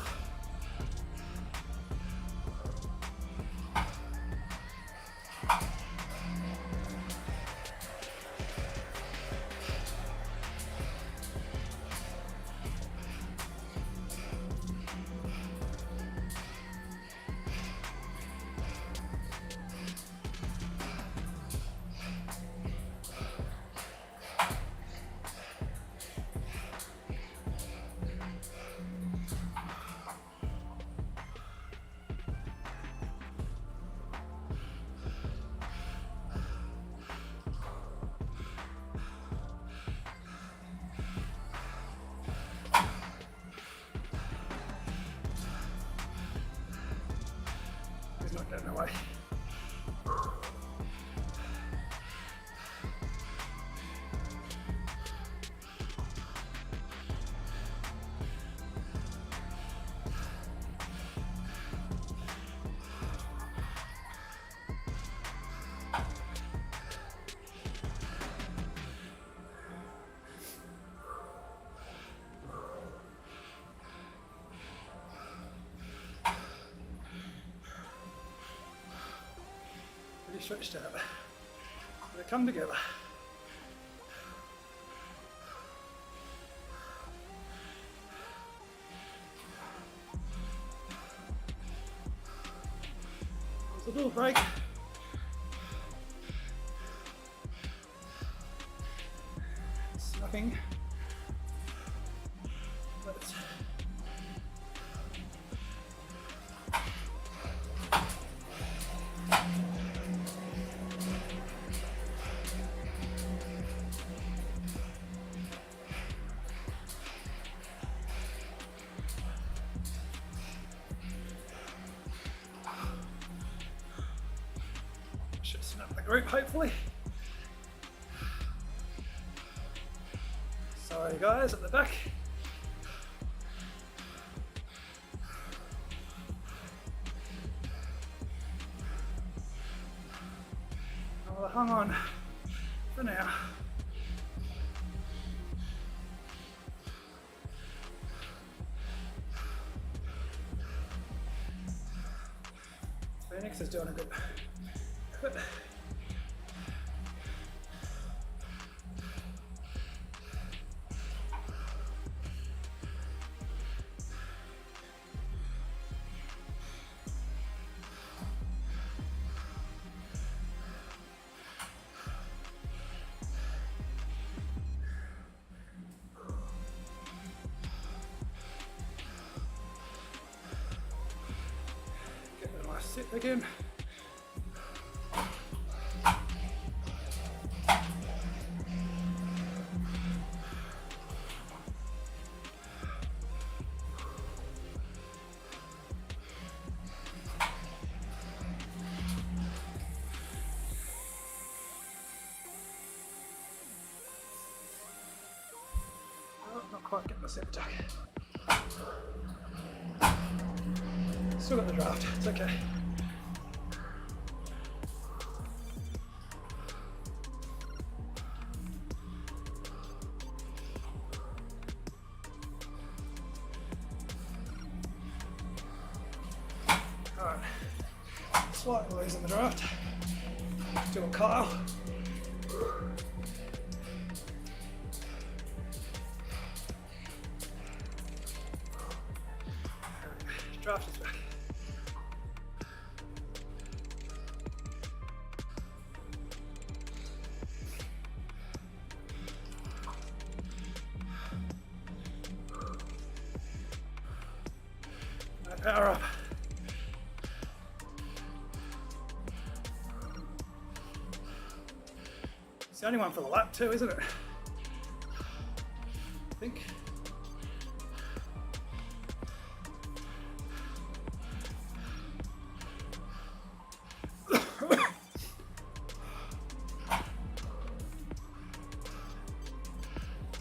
Get in the way. Pretty stretched out. They come together. There's a little break. It's nothing. But it's should snap the group hopefully. Sorry guys at the back. I'll hang on for now. Phoenix is doing a good. Get a nice sit again. Oh, not quite getting the sit attack. Still got the draft, it's okay. Alright, slightly losing the draft. Do a Kyle. Draft is back. Power up. It's the only one for the lap too, isn't it? I think.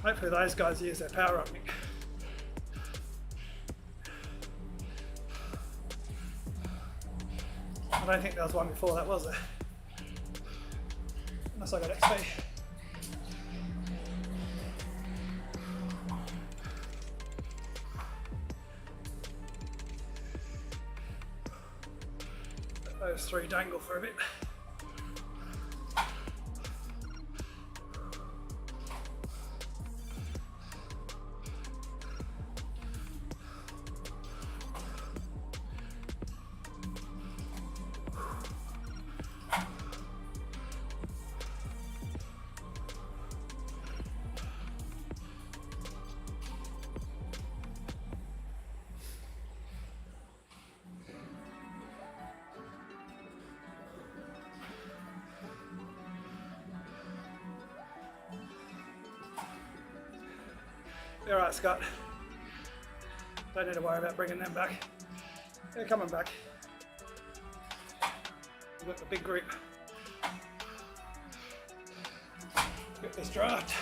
Hopefully those guys use their power up, Nick. I don't think there was one before that, was there? Unless I got XP. Let those three dangle for a bit. You're right, Scott. Don't need to worry about bringing them back. They're coming back. We've got the big group. Get this draft.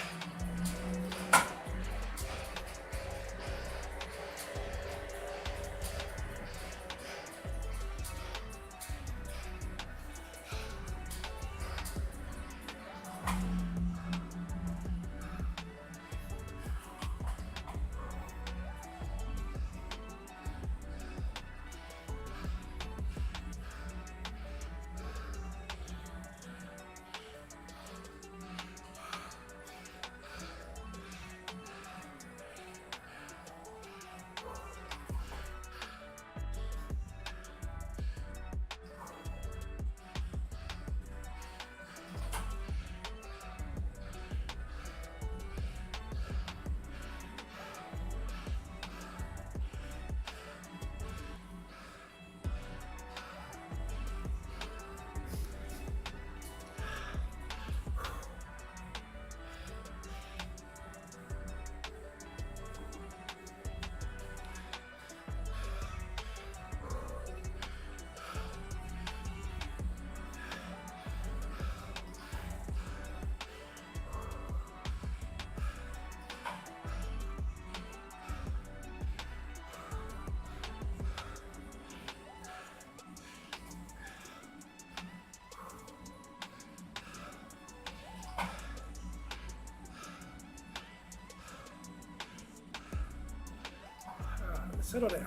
Settle down.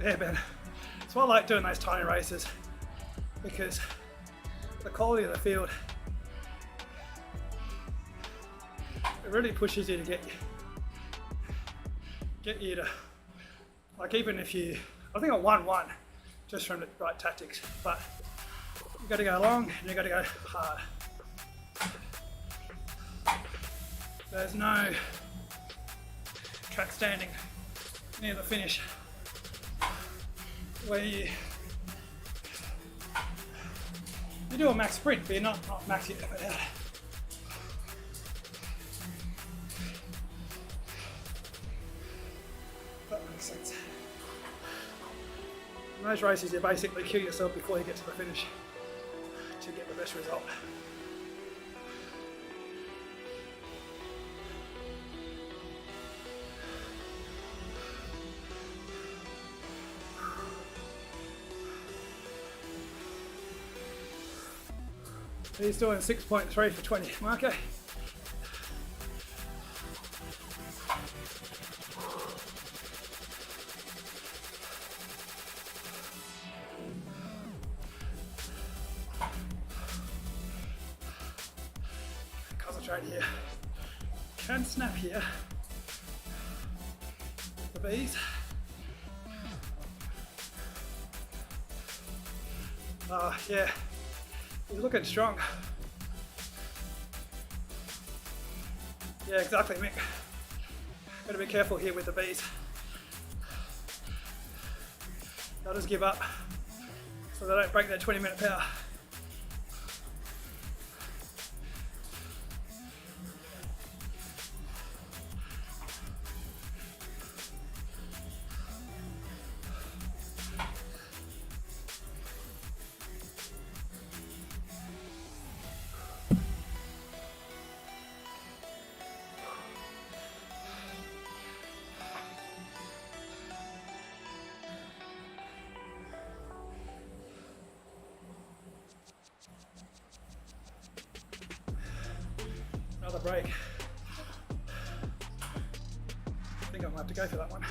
Yeah, man. That's why I like doing those tiny races, because the quality of the field, it really pushes you to get you to, like, even if you, I think I won one just from the right tactics, but you got to go long and you got to go hard. There's no track standing near the finish where you do a max sprint, but you're not max your effort out. That makes sense. In those races, you basically kill yourself before you get to the finish to get the best result. He's doing 6.3 for 20. Marco. Concentrate here. Can snap here. The bees. Yeah. He's looking strong. Yeah, exactly, Mick. Gotta be careful here with the bees. They'll just give up so they don't break their 20-minute power. Another break. I think I might have to go for that one.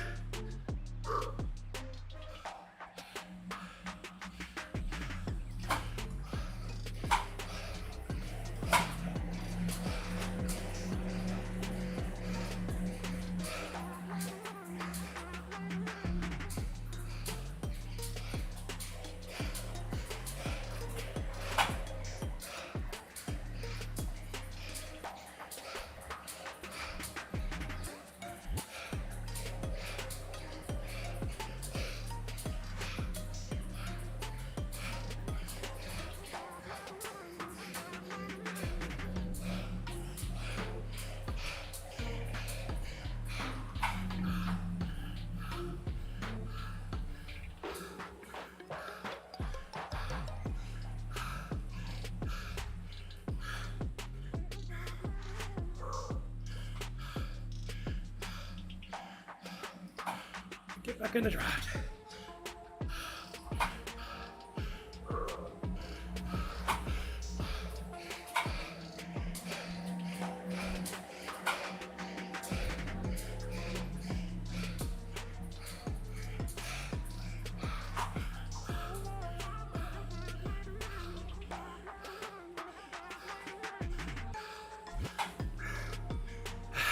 Get back in the drive.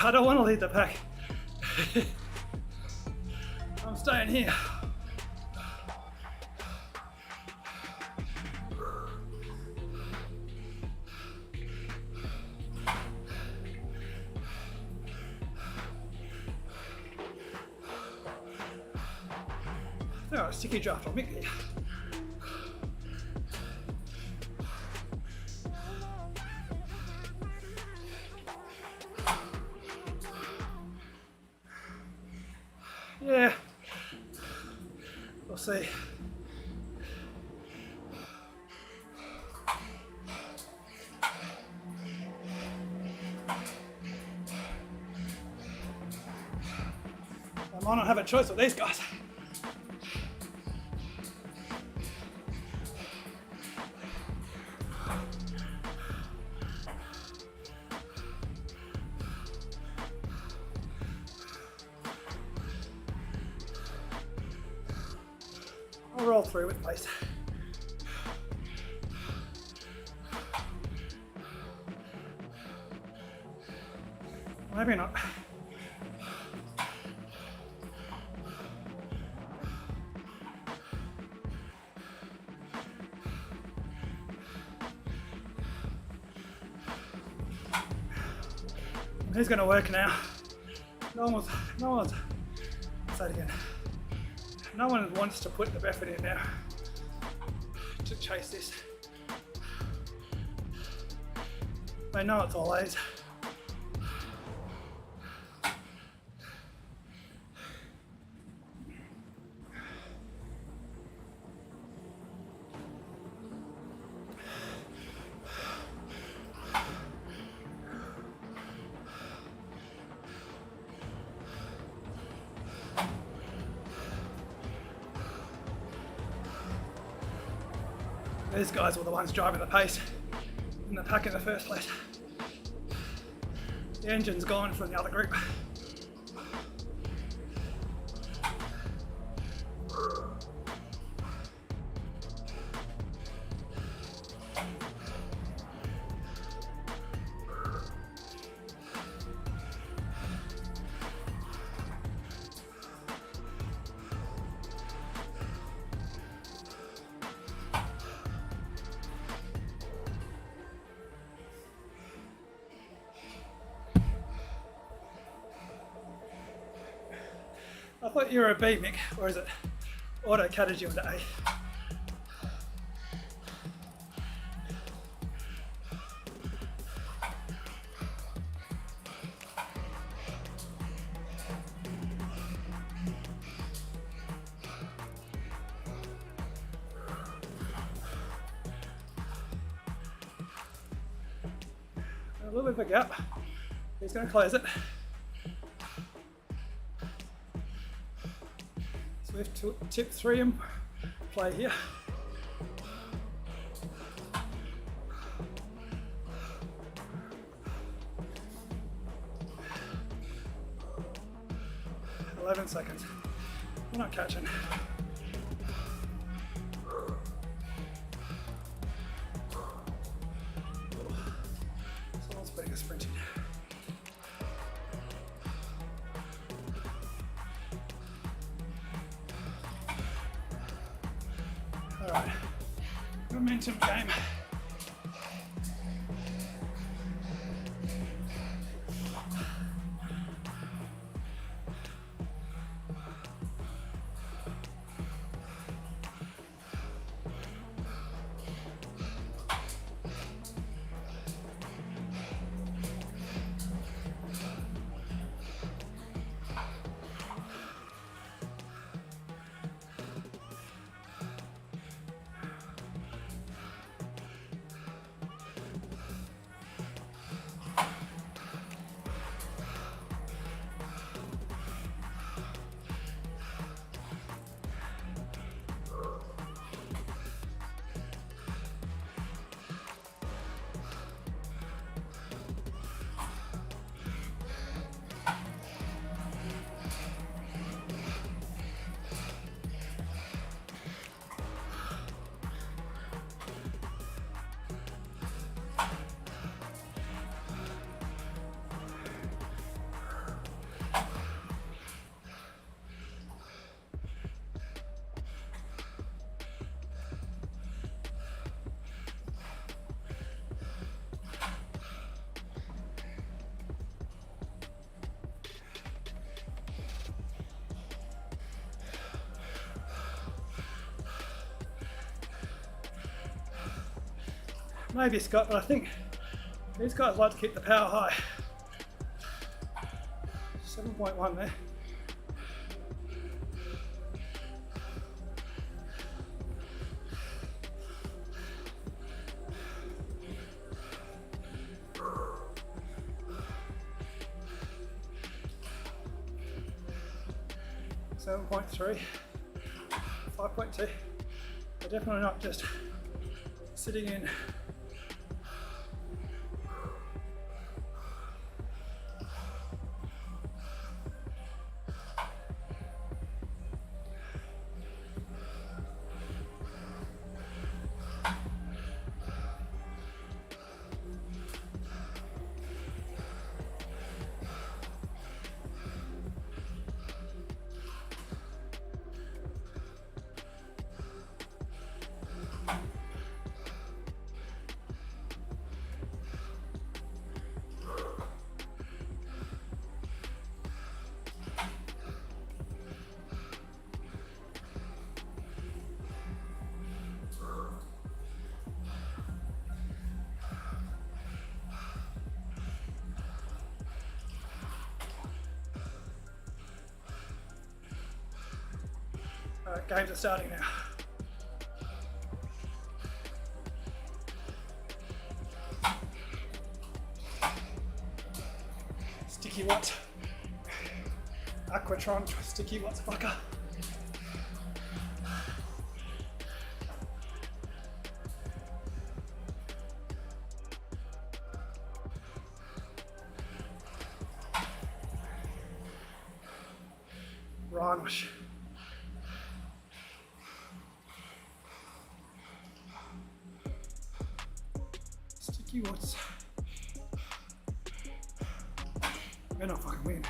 I don't want to lead the pack. I'm staying here. Oh, a sticky draft on Mickey. Yeah, we'll see. I might not have a choice with these guys. I'll roll through with pace. Maybe not. He's going to work now. No one's, say it again. No one wants to put the effort in now to chase this. They know it's all A's. These guys were the ones driving the pace in the pack in the first place. The engine's gone from the other group. I thought you were a B, Mick, or is it auto-catted you into A? A little bit of a gap. He's going to close it. Zwift tip 3 and play here. "11 seconds. We're not catching. Someone's putting a sprint in. Alright, momentum game. Maybe Scott, but I think these guys like to keep the power high. 7.1 there. Seven 5.2. They're definitely not just sitting in. Alright, games are starting now. Sticky what? Aquatron, sticky what's fucker. Rhinosh. Sticky what's. We're not fucking win.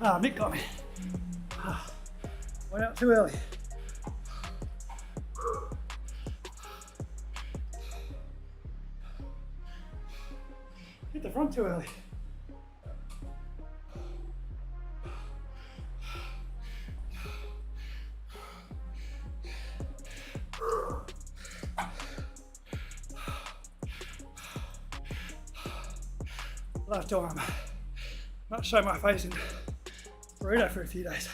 Ah, Mick got me. Went out too early. Hit the front too early. Last time, not show my face in burrito for a few days.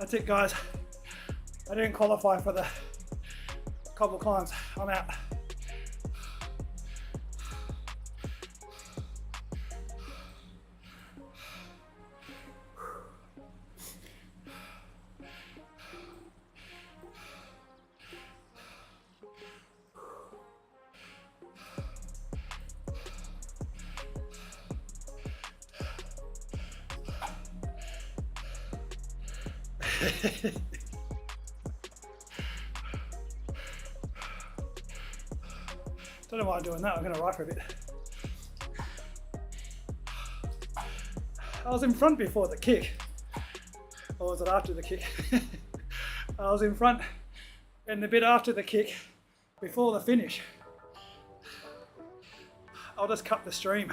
That's it, guys. I didn't qualify for the cobble climbs. I'm out. Don't know why I'm doing that. I'm going to ride for a bit. I was in front before the kick. Or was it after the kick? I was in front in the bit after the kick before the finish. I'll just cut the stream.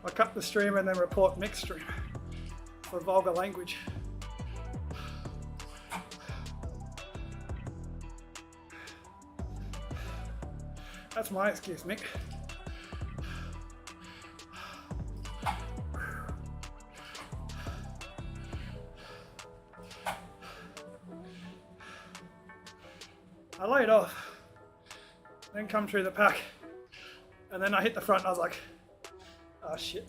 I cut the stream and then report mixed stream for vulgar language. That's my excuse, Mick. I laid off, then come through the pack, and then I hit the front and I was like, oh shit.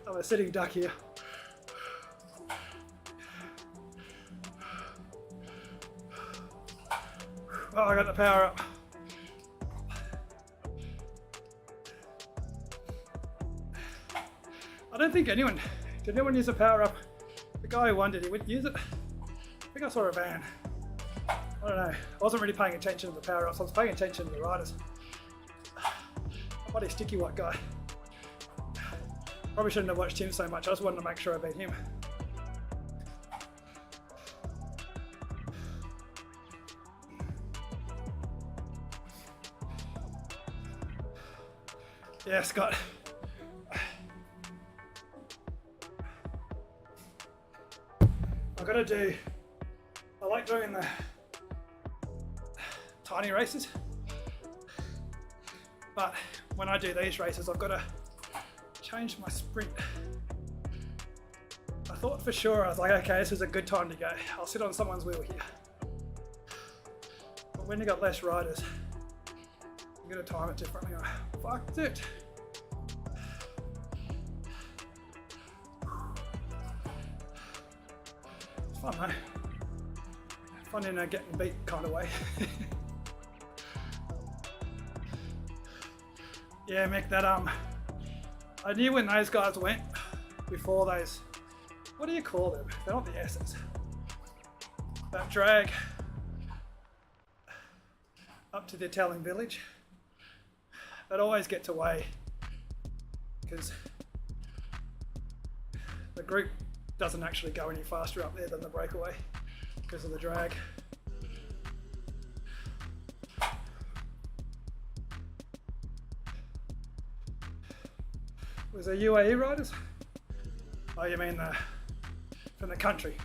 I'm a sitting duck here. Oh, I got the power up. I don't think did anyone use the power up? The guy who won, did he use it? I think I saw a van. I don't know. I wasn't really paying attention to the power ups. I was paying attention to the riders. A bloody sticky white guy. Probably shouldn't have watched him so much. I just wanted to make sure I beat him. Yeah, Scott. I like doing the tiny races, but when I do these races, I've got to change my sprint. I thought for sure, I was like, okay, this is a good time to go. I'll sit on someone's wheel here. But when you got less riders, you got to time it differently. I fucked it. It's fun though. Fun in a getting beat kind of way. Yeah, Mick, that I knew when those guys went before those, what do you call them? They're not the S's. That drag up to the Italian village. That always gets away because the group doesn't actually go any faster up there than the breakaway because of the drag. Was there UAE riders? Oh, you mean from the country?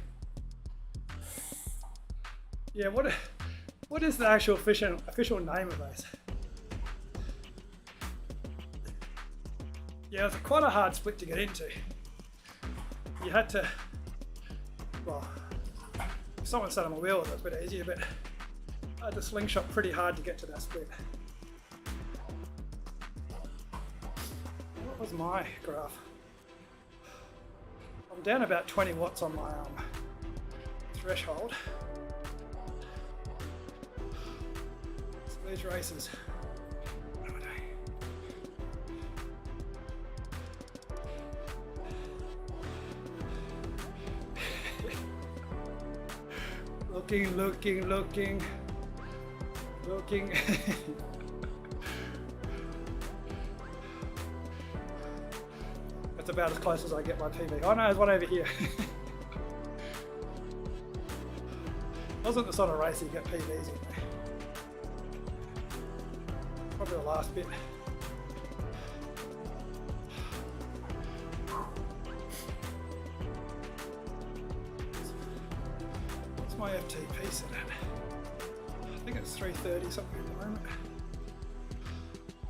Yeah, what is the actual official name of those? Yeah, it was quite a hard split to get into. You had to, well, if someone sat on my wheel, it was a bit easier, but I had to slingshot pretty hard to get to that split. What was my graph? I'm down about 20 watts on my threshold. So these races, what am I doing? Looking. That's about as close as I get my TV. Oh no, there's one over here. Wasn't the sort of race you get PVs in there. Probably the last bit. What's my FTP set at? I think it's 330 something at the moment.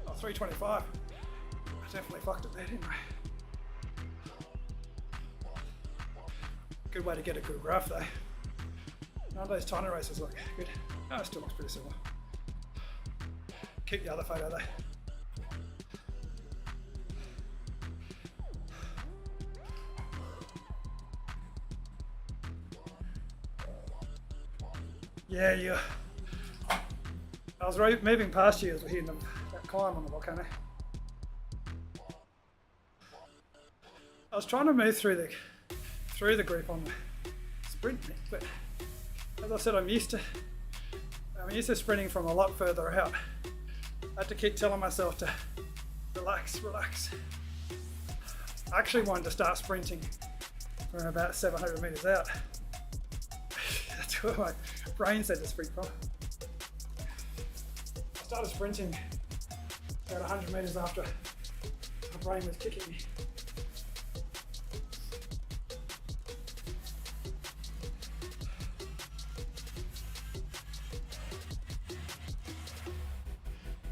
Oh, 325. I definitely fucked it there, didn't I? Good way to get a good graph though. None of those tiny races look good. Oh, it still looks pretty similar. Keep the other photo though. Yeah. I was moving past you as we're hitting that climb on the volcano. I was trying to move through the group on the sprint, but as I said, I'm used to sprinting from a lot further out. I had to keep telling myself to relax. I actually wanted to start sprinting from about 700 meters out. That's where my brain said to sprint from. I started sprinting about 100 meters after my brain was kicking me.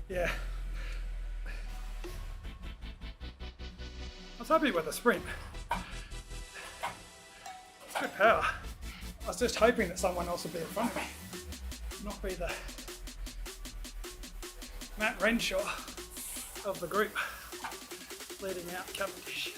Yeah. I was happy with the sprint. It's good power. I was just hoping that someone else would be in front of me, not be the Matt Renshaw of the group leading out Cavendish.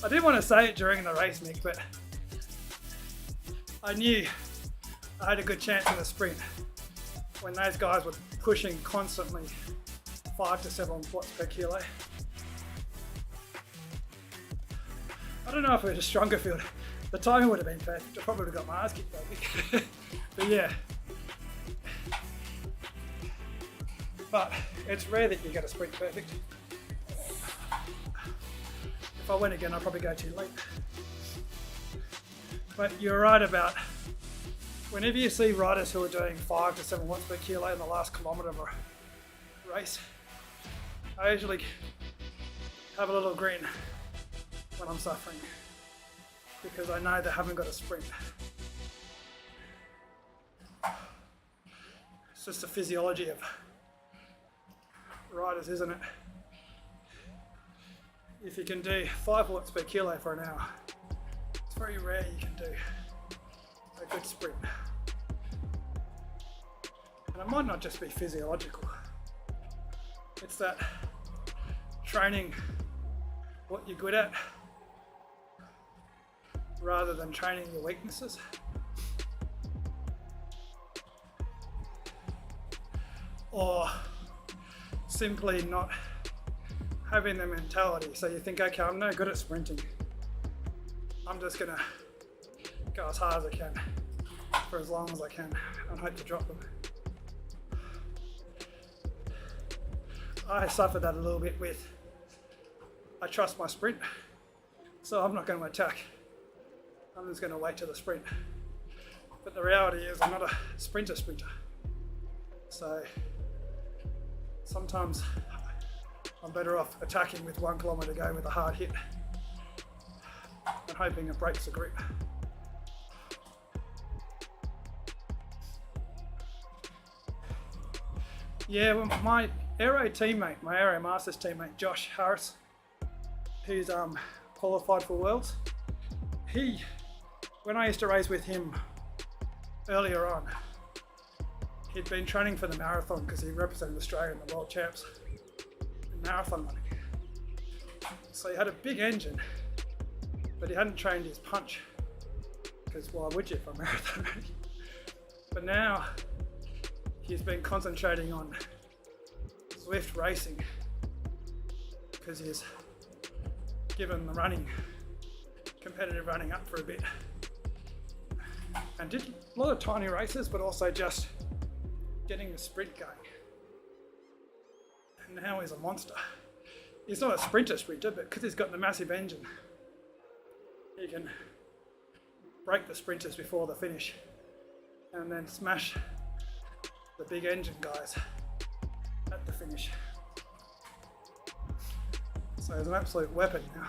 I didn't want to say it during the race, Mick, but I knew I had a good chance in the sprint when those guys were pushing constantly 5 to 7 watts per kilo. I don't know if it was a stronger field. The timing would have been perfect. I probably would have got my ass kicked though. But yeah. But it's rare that you get a sprint perfect. If I went again, I'd probably go too late. But you're right about whenever you see riders who are doing 5 to 7 watts per kilo in the last kilometre of a race, I usually have a little grin when I'm suffering because I know they haven't got a sprint. It's just the physiology of riders, isn't it? If you can do 5 watts per kilo for an hour, it's very rare you can do a good sprint. And it might not just be physiological. It's that training what you're good at rather than training your weaknesses. Or simply not having the mentality. So you think, okay, I'm no good at sprinting. I'm just gonna go as hard as I can for as long as I can and hope to drop them. I suffered that a little bit with, I trust my sprint, so I'm not going to attack. I'm just going to wait till the sprint. But the reality is I'm not a sprinter. So sometimes I'm better off attacking with 1 kilometre to go with a hard hit and hoping it breaks the grip. Yeah, well, my Aero teammate, my Aero Masters teammate, Josh Harris, who's qualified for Worlds, when I used to race with him earlier on, he'd been training for the marathon because he represented Australia in the World Champs in marathon running. So he had a big engine, but he hadn't trained his punch because why would you for marathon running? But now he's been concentrating on Zwift racing because he's given the running, competitive running up for a bit and did a lot of tiny races but also just getting the sprint going. And now he's a monster. He's not a sprinter, but because he's got the massive engine, he can break the sprinters before the finish and then smash the big engine guys at the finish. So he's an absolute weapon now.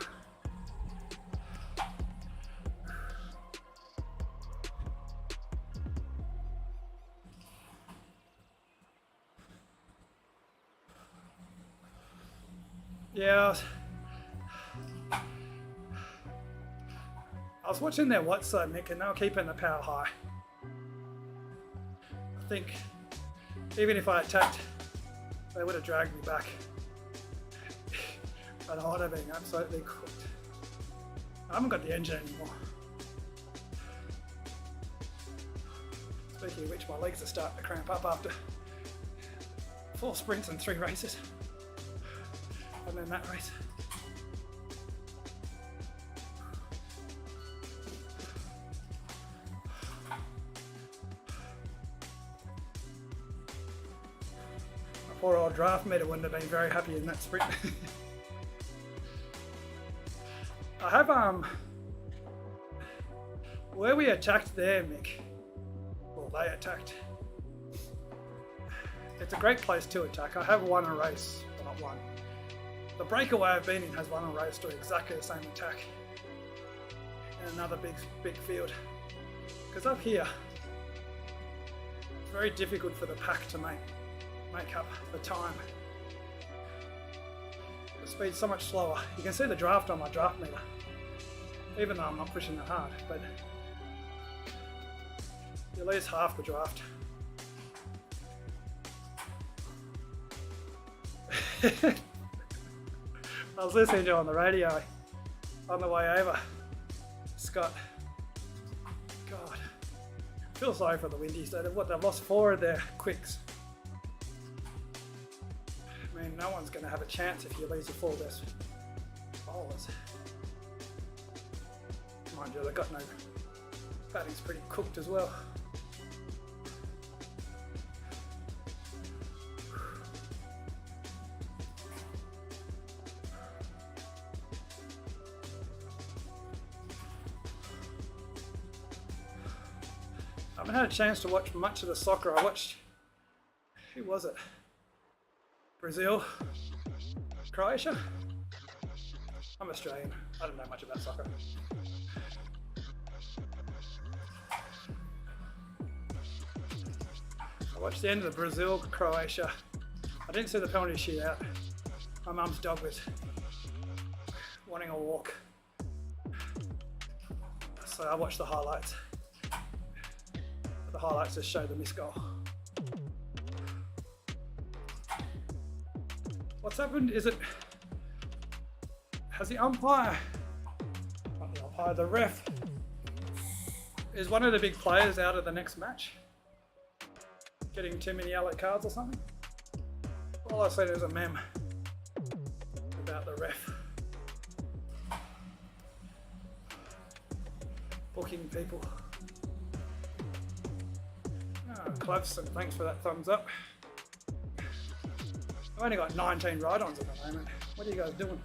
Yeah, I was watching their watts though, Mick, and they were keeping the power high. I think even if I attacked, they would have dragged me back. But I would have been absolutely cooked. I haven't got the engine anymore. Speaking of which, my legs are starting to cramp up after 4 sprints and 3 races. And then that race. Poor old draft meter wouldn't have been very happy in that sprint. I have where we attacked there, Mick, well they attacked, it's a great place to attack. I have won a race, but not one. The breakaway I've been in has won a race doing exactly the same attack in another big field. Because up here, it's very difficult for the pack to make up the time. The speed's so much slower. You can see the draft on my draft meter, even though I'm not pushing it hard, but you lose half the draft. I was listening to it on the radio on the way over. Scott, God, I feel sorry for the Windies. They've lost 4 of their quicks. I mean, no one's going to have a chance if you lose your 4 best bowlers. Mind you, they've got no batting's pretty cooked as well. I haven't had a chance to watch much of the soccer. I watched, who was it? Brazil, Croatia? I'm Australian. I don't know much about soccer. I watched the end of the Brazil, Croatia. I didn't see the penalty shootout. My mum's dog was wanting a walk. So I watched the highlights. The highlights just show the missed goal. What's happened is has the umpire, not the umpire, the ref, is one of the big players out of the next match getting too many yellow cards or something? All I said is a meme about the ref booking people. Clevson, thanks for that thumbs up. I've only got 19 ride-ons at the moment. What are you guys doing?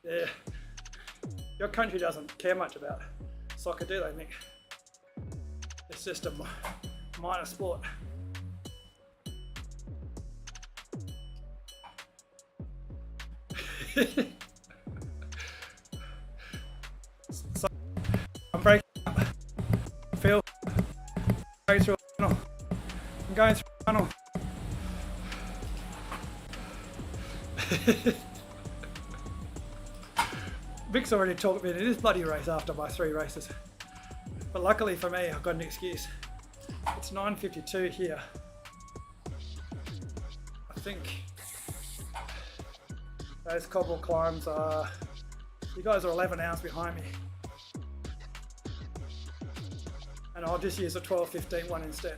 Yeah. Your country doesn't care much about soccer, do they, Nick? It's just a minor sport. So, I'm breaking up. Phil, going through a tunnel. I'm going through a tunnel. Vic's already talked me into this bloody race after my 3 races. But luckily for me, I've got an excuse. It's 9:52 here. I think those cobble climbs are, you guys are 11 hours behind me. And I'll just use a 12:15 one instead.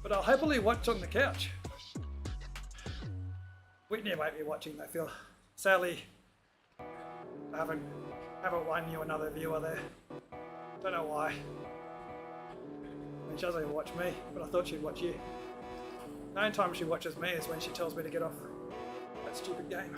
But I'll happily watch on the couch. Whitney won't be watching though, Phil. Sadly, I haven't won you another viewer there. Don't know why. I mean, she doesn't even watch me, but I thought she'd watch you. The only time she watches me is when she tells me to get off that stupid game.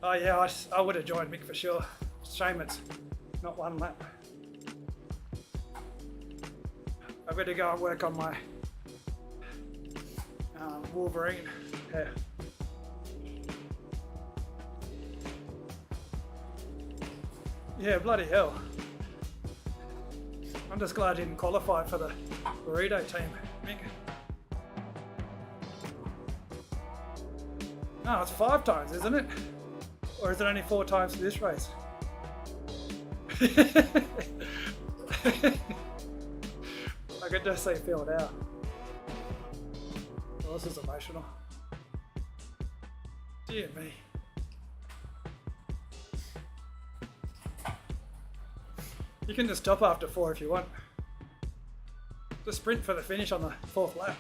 Oh yeah, I would have joined Mick for sure. Shame it's not one lap. I better go and work on my Wolverine hair. Yeah, bloody hell. I'm just glad I didn't qualify for the burrito team, Mick. No, it's 5 times, isn't it? Or is it only 4 times for this race? I could just say feel it out. Oh, this is emotional. Dear me. You can just stop after 4 if you want. Just sprint for the finish on the 4th lap.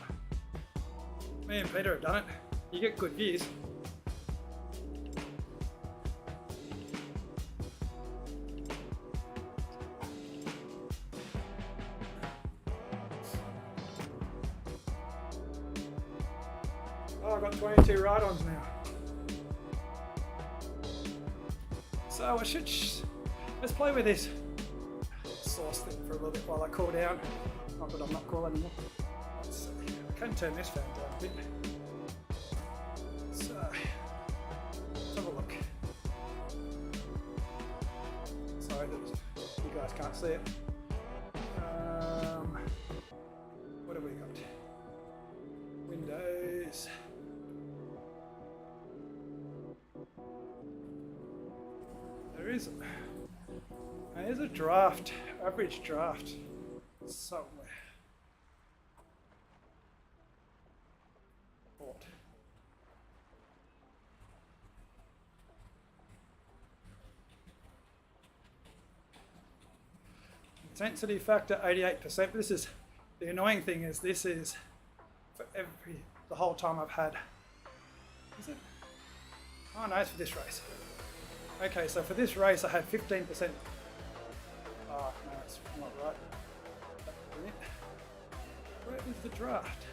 Me and Peter have done it. You get good views. Oh, I've got 22 ride-ons now. So let's play with this sauce thing for a little bit while I cool down. Not that I'm not cool anymore. Let's see. I can turn this fan down a bit. So let's have a look. Sorry that you guys can't see it. What have we got? Windows. There's a draft, average draft somewhere. Bought. Intensity factor 88%. This is the annoying thing is this is for the whole time I've had. Is it? Oh no, it's for this race. Okay, so for this race I had 15%. Oh no, that's not right. Where is the draft?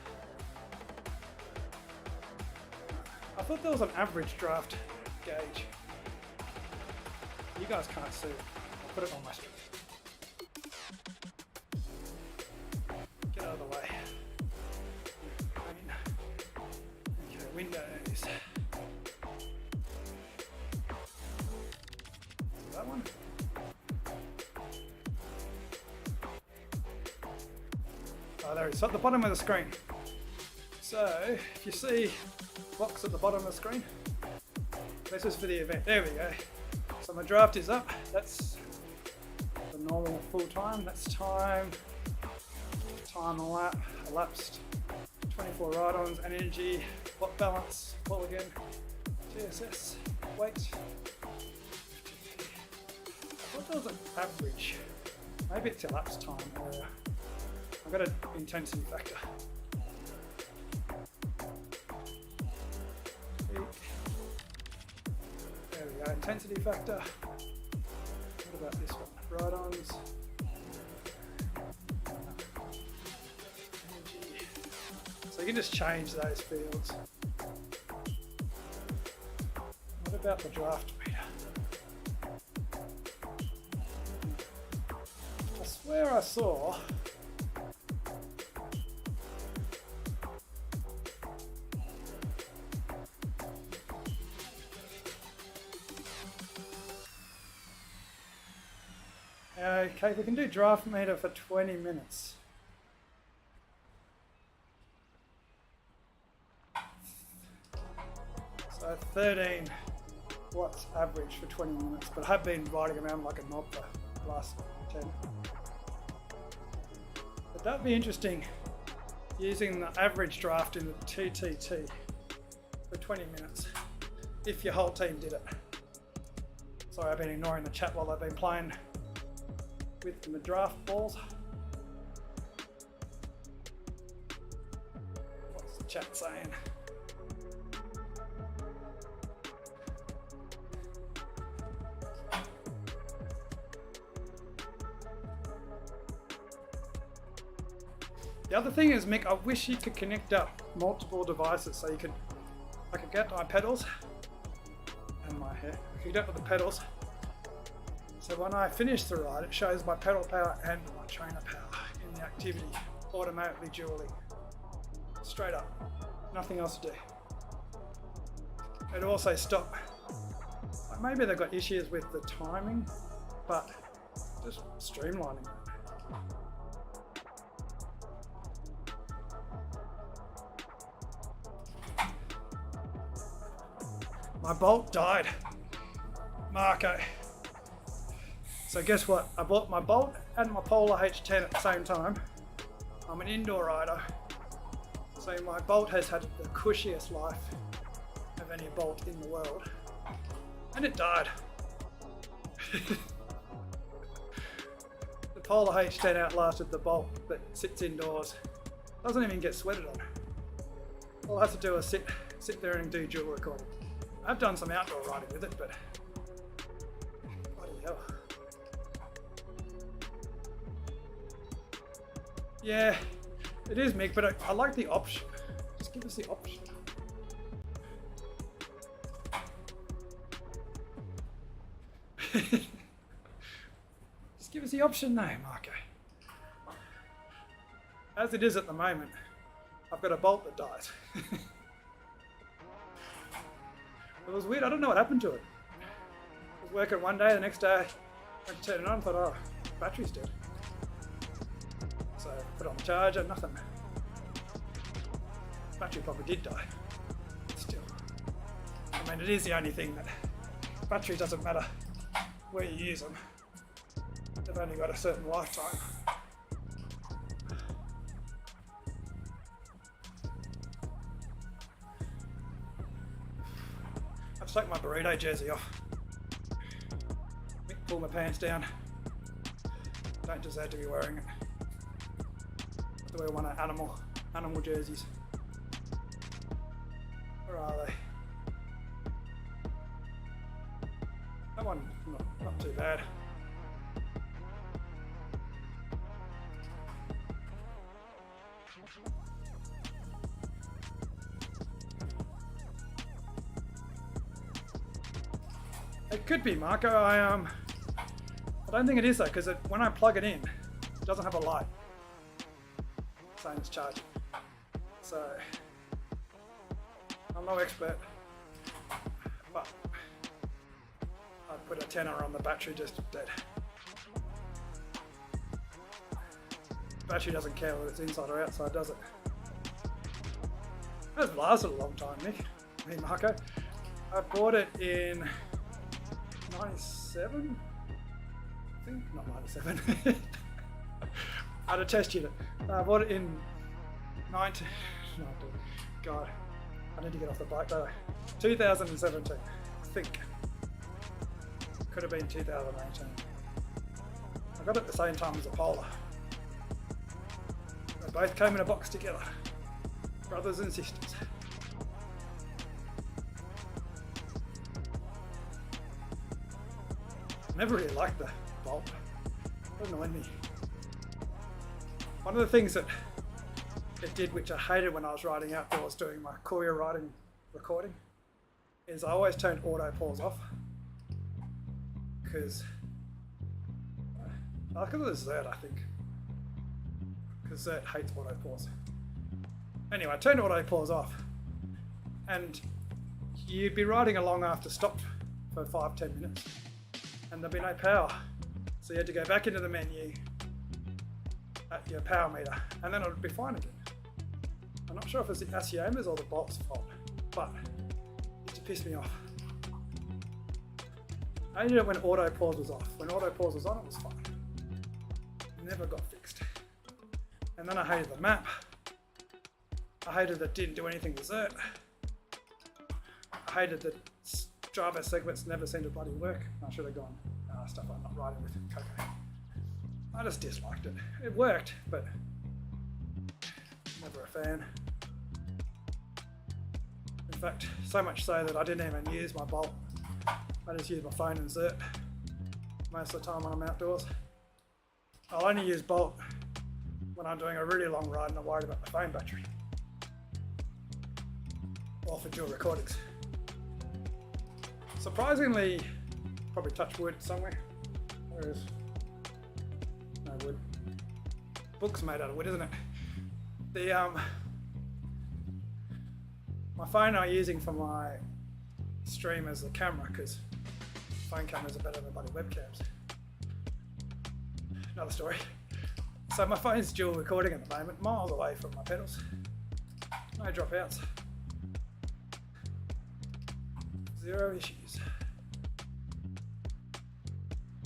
I thought there was an average draft gauge. You guys can't see it. I'll put it on my screen. Get out of the way. Okay, Windows. That one. Oh, there it is, at the bottom of the screen. So, if you see the box at the bottom of the screen, this is for the event. There we go. So my draft is up. That's the normal full time. That's time elapsed. 24 ride-ons, energy, watt balance, ball again, TSS, weight. I thought there was an average. Maybe it's elapsed time. I've got an intensity factor. There we go, intensity factor. What about this one? Ride-ons. Energy. So you can just change those fields. What about the draft meter? I swear I saw okay, we can do draft meter for 20 minutes. So 13 watts average for 20 minutes, but I have been riding around like a knob for the last 10. But that'd be interesting, using the average draft in the TTT for 20 minutes, if your whole team did it. Sorry, I've been ignoring the chat while I've been playing with my draft balls. What's the chat saying? The other thing is, Mick, I wish you could connect up multiple devices so I could get my pedals and my hair. I could get up with the pedals. So when I finish the ride, it shows my pedal power and my trainer power in the activity, automatically dueling. Straight up, nothing else to do. It'll also stop. Maybe they've got issues with the timing, but just streamlining it. My bolt died. Marco. So guess what? I bought my bolt and my Polar H10 at the same time. I'm an indoor rider. So my bolt has had the cushiest life of any bolt in the world. And it died. The Polar H10 outlasted the bolt that sits indoors. Doesn't even get sweated on. All I have to do is sit there and do dual recording. I've done some outdoor riding with it, but bloody hell. Yeah, it is, Mick, but I like the option. Just give us the option. Just give us the option though, Marco. As it is at the moment, I've got a bolt that dies. It was weird, I don't know what happened to it. It was working one day, the next day I went to turn it on and thought, oh, battery's dead. So I put it on the charger, nothing. Battery probably did die. But still. I mean, it is the only thing that battery doesn't matter where you use them. They've only got a certain lifetime. I've stuck my burrito jersey off. Pull my pants down. Don't deserve to be wearing it. I have to wear one of animal jerseys. Where are they? That one, not too bad. It could be, Marco. I don't think it is though, because when I plug it in, it doesn't have a light saying it's charging. So I'm no expert, but I'd put a tenner on the battery just dead. Battery doesn't care whether it's inside or outside, does it? That's lasted a long time, Nick. Me, Marco. I bought it in 97? I think, not 97. I had a test unit. I bought it in 19... No, God, I need to get off the bike, don't I? 2017, I think. Could have been 2018. I got it at the same time as a Polar. They both came in a box together. Brothers and sisters. I never really liked the bolt. It annoyed me. One of the things that it did, which I hated when I was riding outdoors doing my courier riding recording, is I always turned auto pause off. Because of the Zert, I think. Because Zert hates auto pause. Anyway, I turned auto pause off, and you'd be riding along after stop for 5-10 minutes, and there'd be no power. So you had to go back into the menu at your power meter, and then it would be fine again. I'm not sure if it's the Acioma's or the bolt's fault, but it just pissed me off. I only did it when auto pause was off. When auto pause was on, it was fine. Never got fixed. And then I hated the map. I hated that it didn't do anything with Zert. I hated that driver segments never seemed to bloody work. I should have gone stuff I'm not riding with Coco. I just disliked it. It worked, but never a fan. In fact, so much so that I didn't even use my bolt. I just use my phone and Zert most of the time when I'm outdoors. I'll only use bolt when I'm doing a really long ride and I'm worried about my phone battery. Or for dual recordings. Surprisingly, probably touch wood somewhere. Where is no wood? Book's made out of wood, isn't it? The my phone I'm using for my stream as the camera, because phone cameras are better than bloody webcams. Another story. So my phone's dual recording at the moment, miles away from my pedals. No dropouts. Zero issues.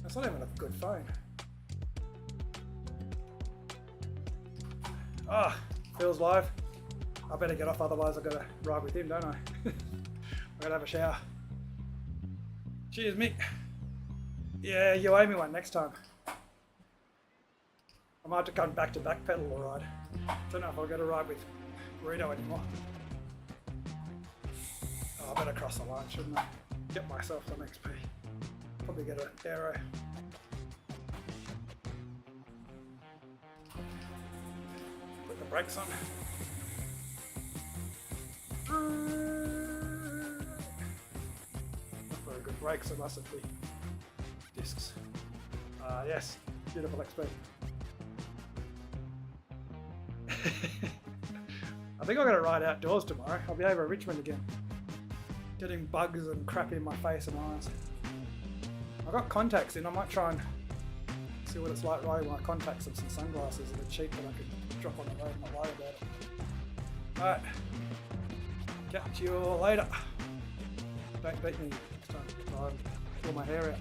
That's not even a good phone. Ah, Phil's live. I better get off, otherwise I've got to ride with him, don't I? I've got to have a shower. Cheers, Mick. Yeah, you owe me one next time. I might have to come back to back pedal or ride. Don't know if I'll get a ride with Burrito anymore. Oh, I better cross the line, shouldn't I? Get myself some XP. Probably get an aero. Put the brakes on. Not very good brakes, it mustn't be. yes, beautiful XP. I think I'm going to ride outdoors tomorrow. I'll be over at Richmond again. Getting bugs and crap in my face and eyes. I've got contacts in. I might try and see what it's like riding my contacts and some sunglasses that are cheap that I can drop on the road and not worry about it. Alright. Catch you all later. Don't beat me next time. I'll pull my hair out.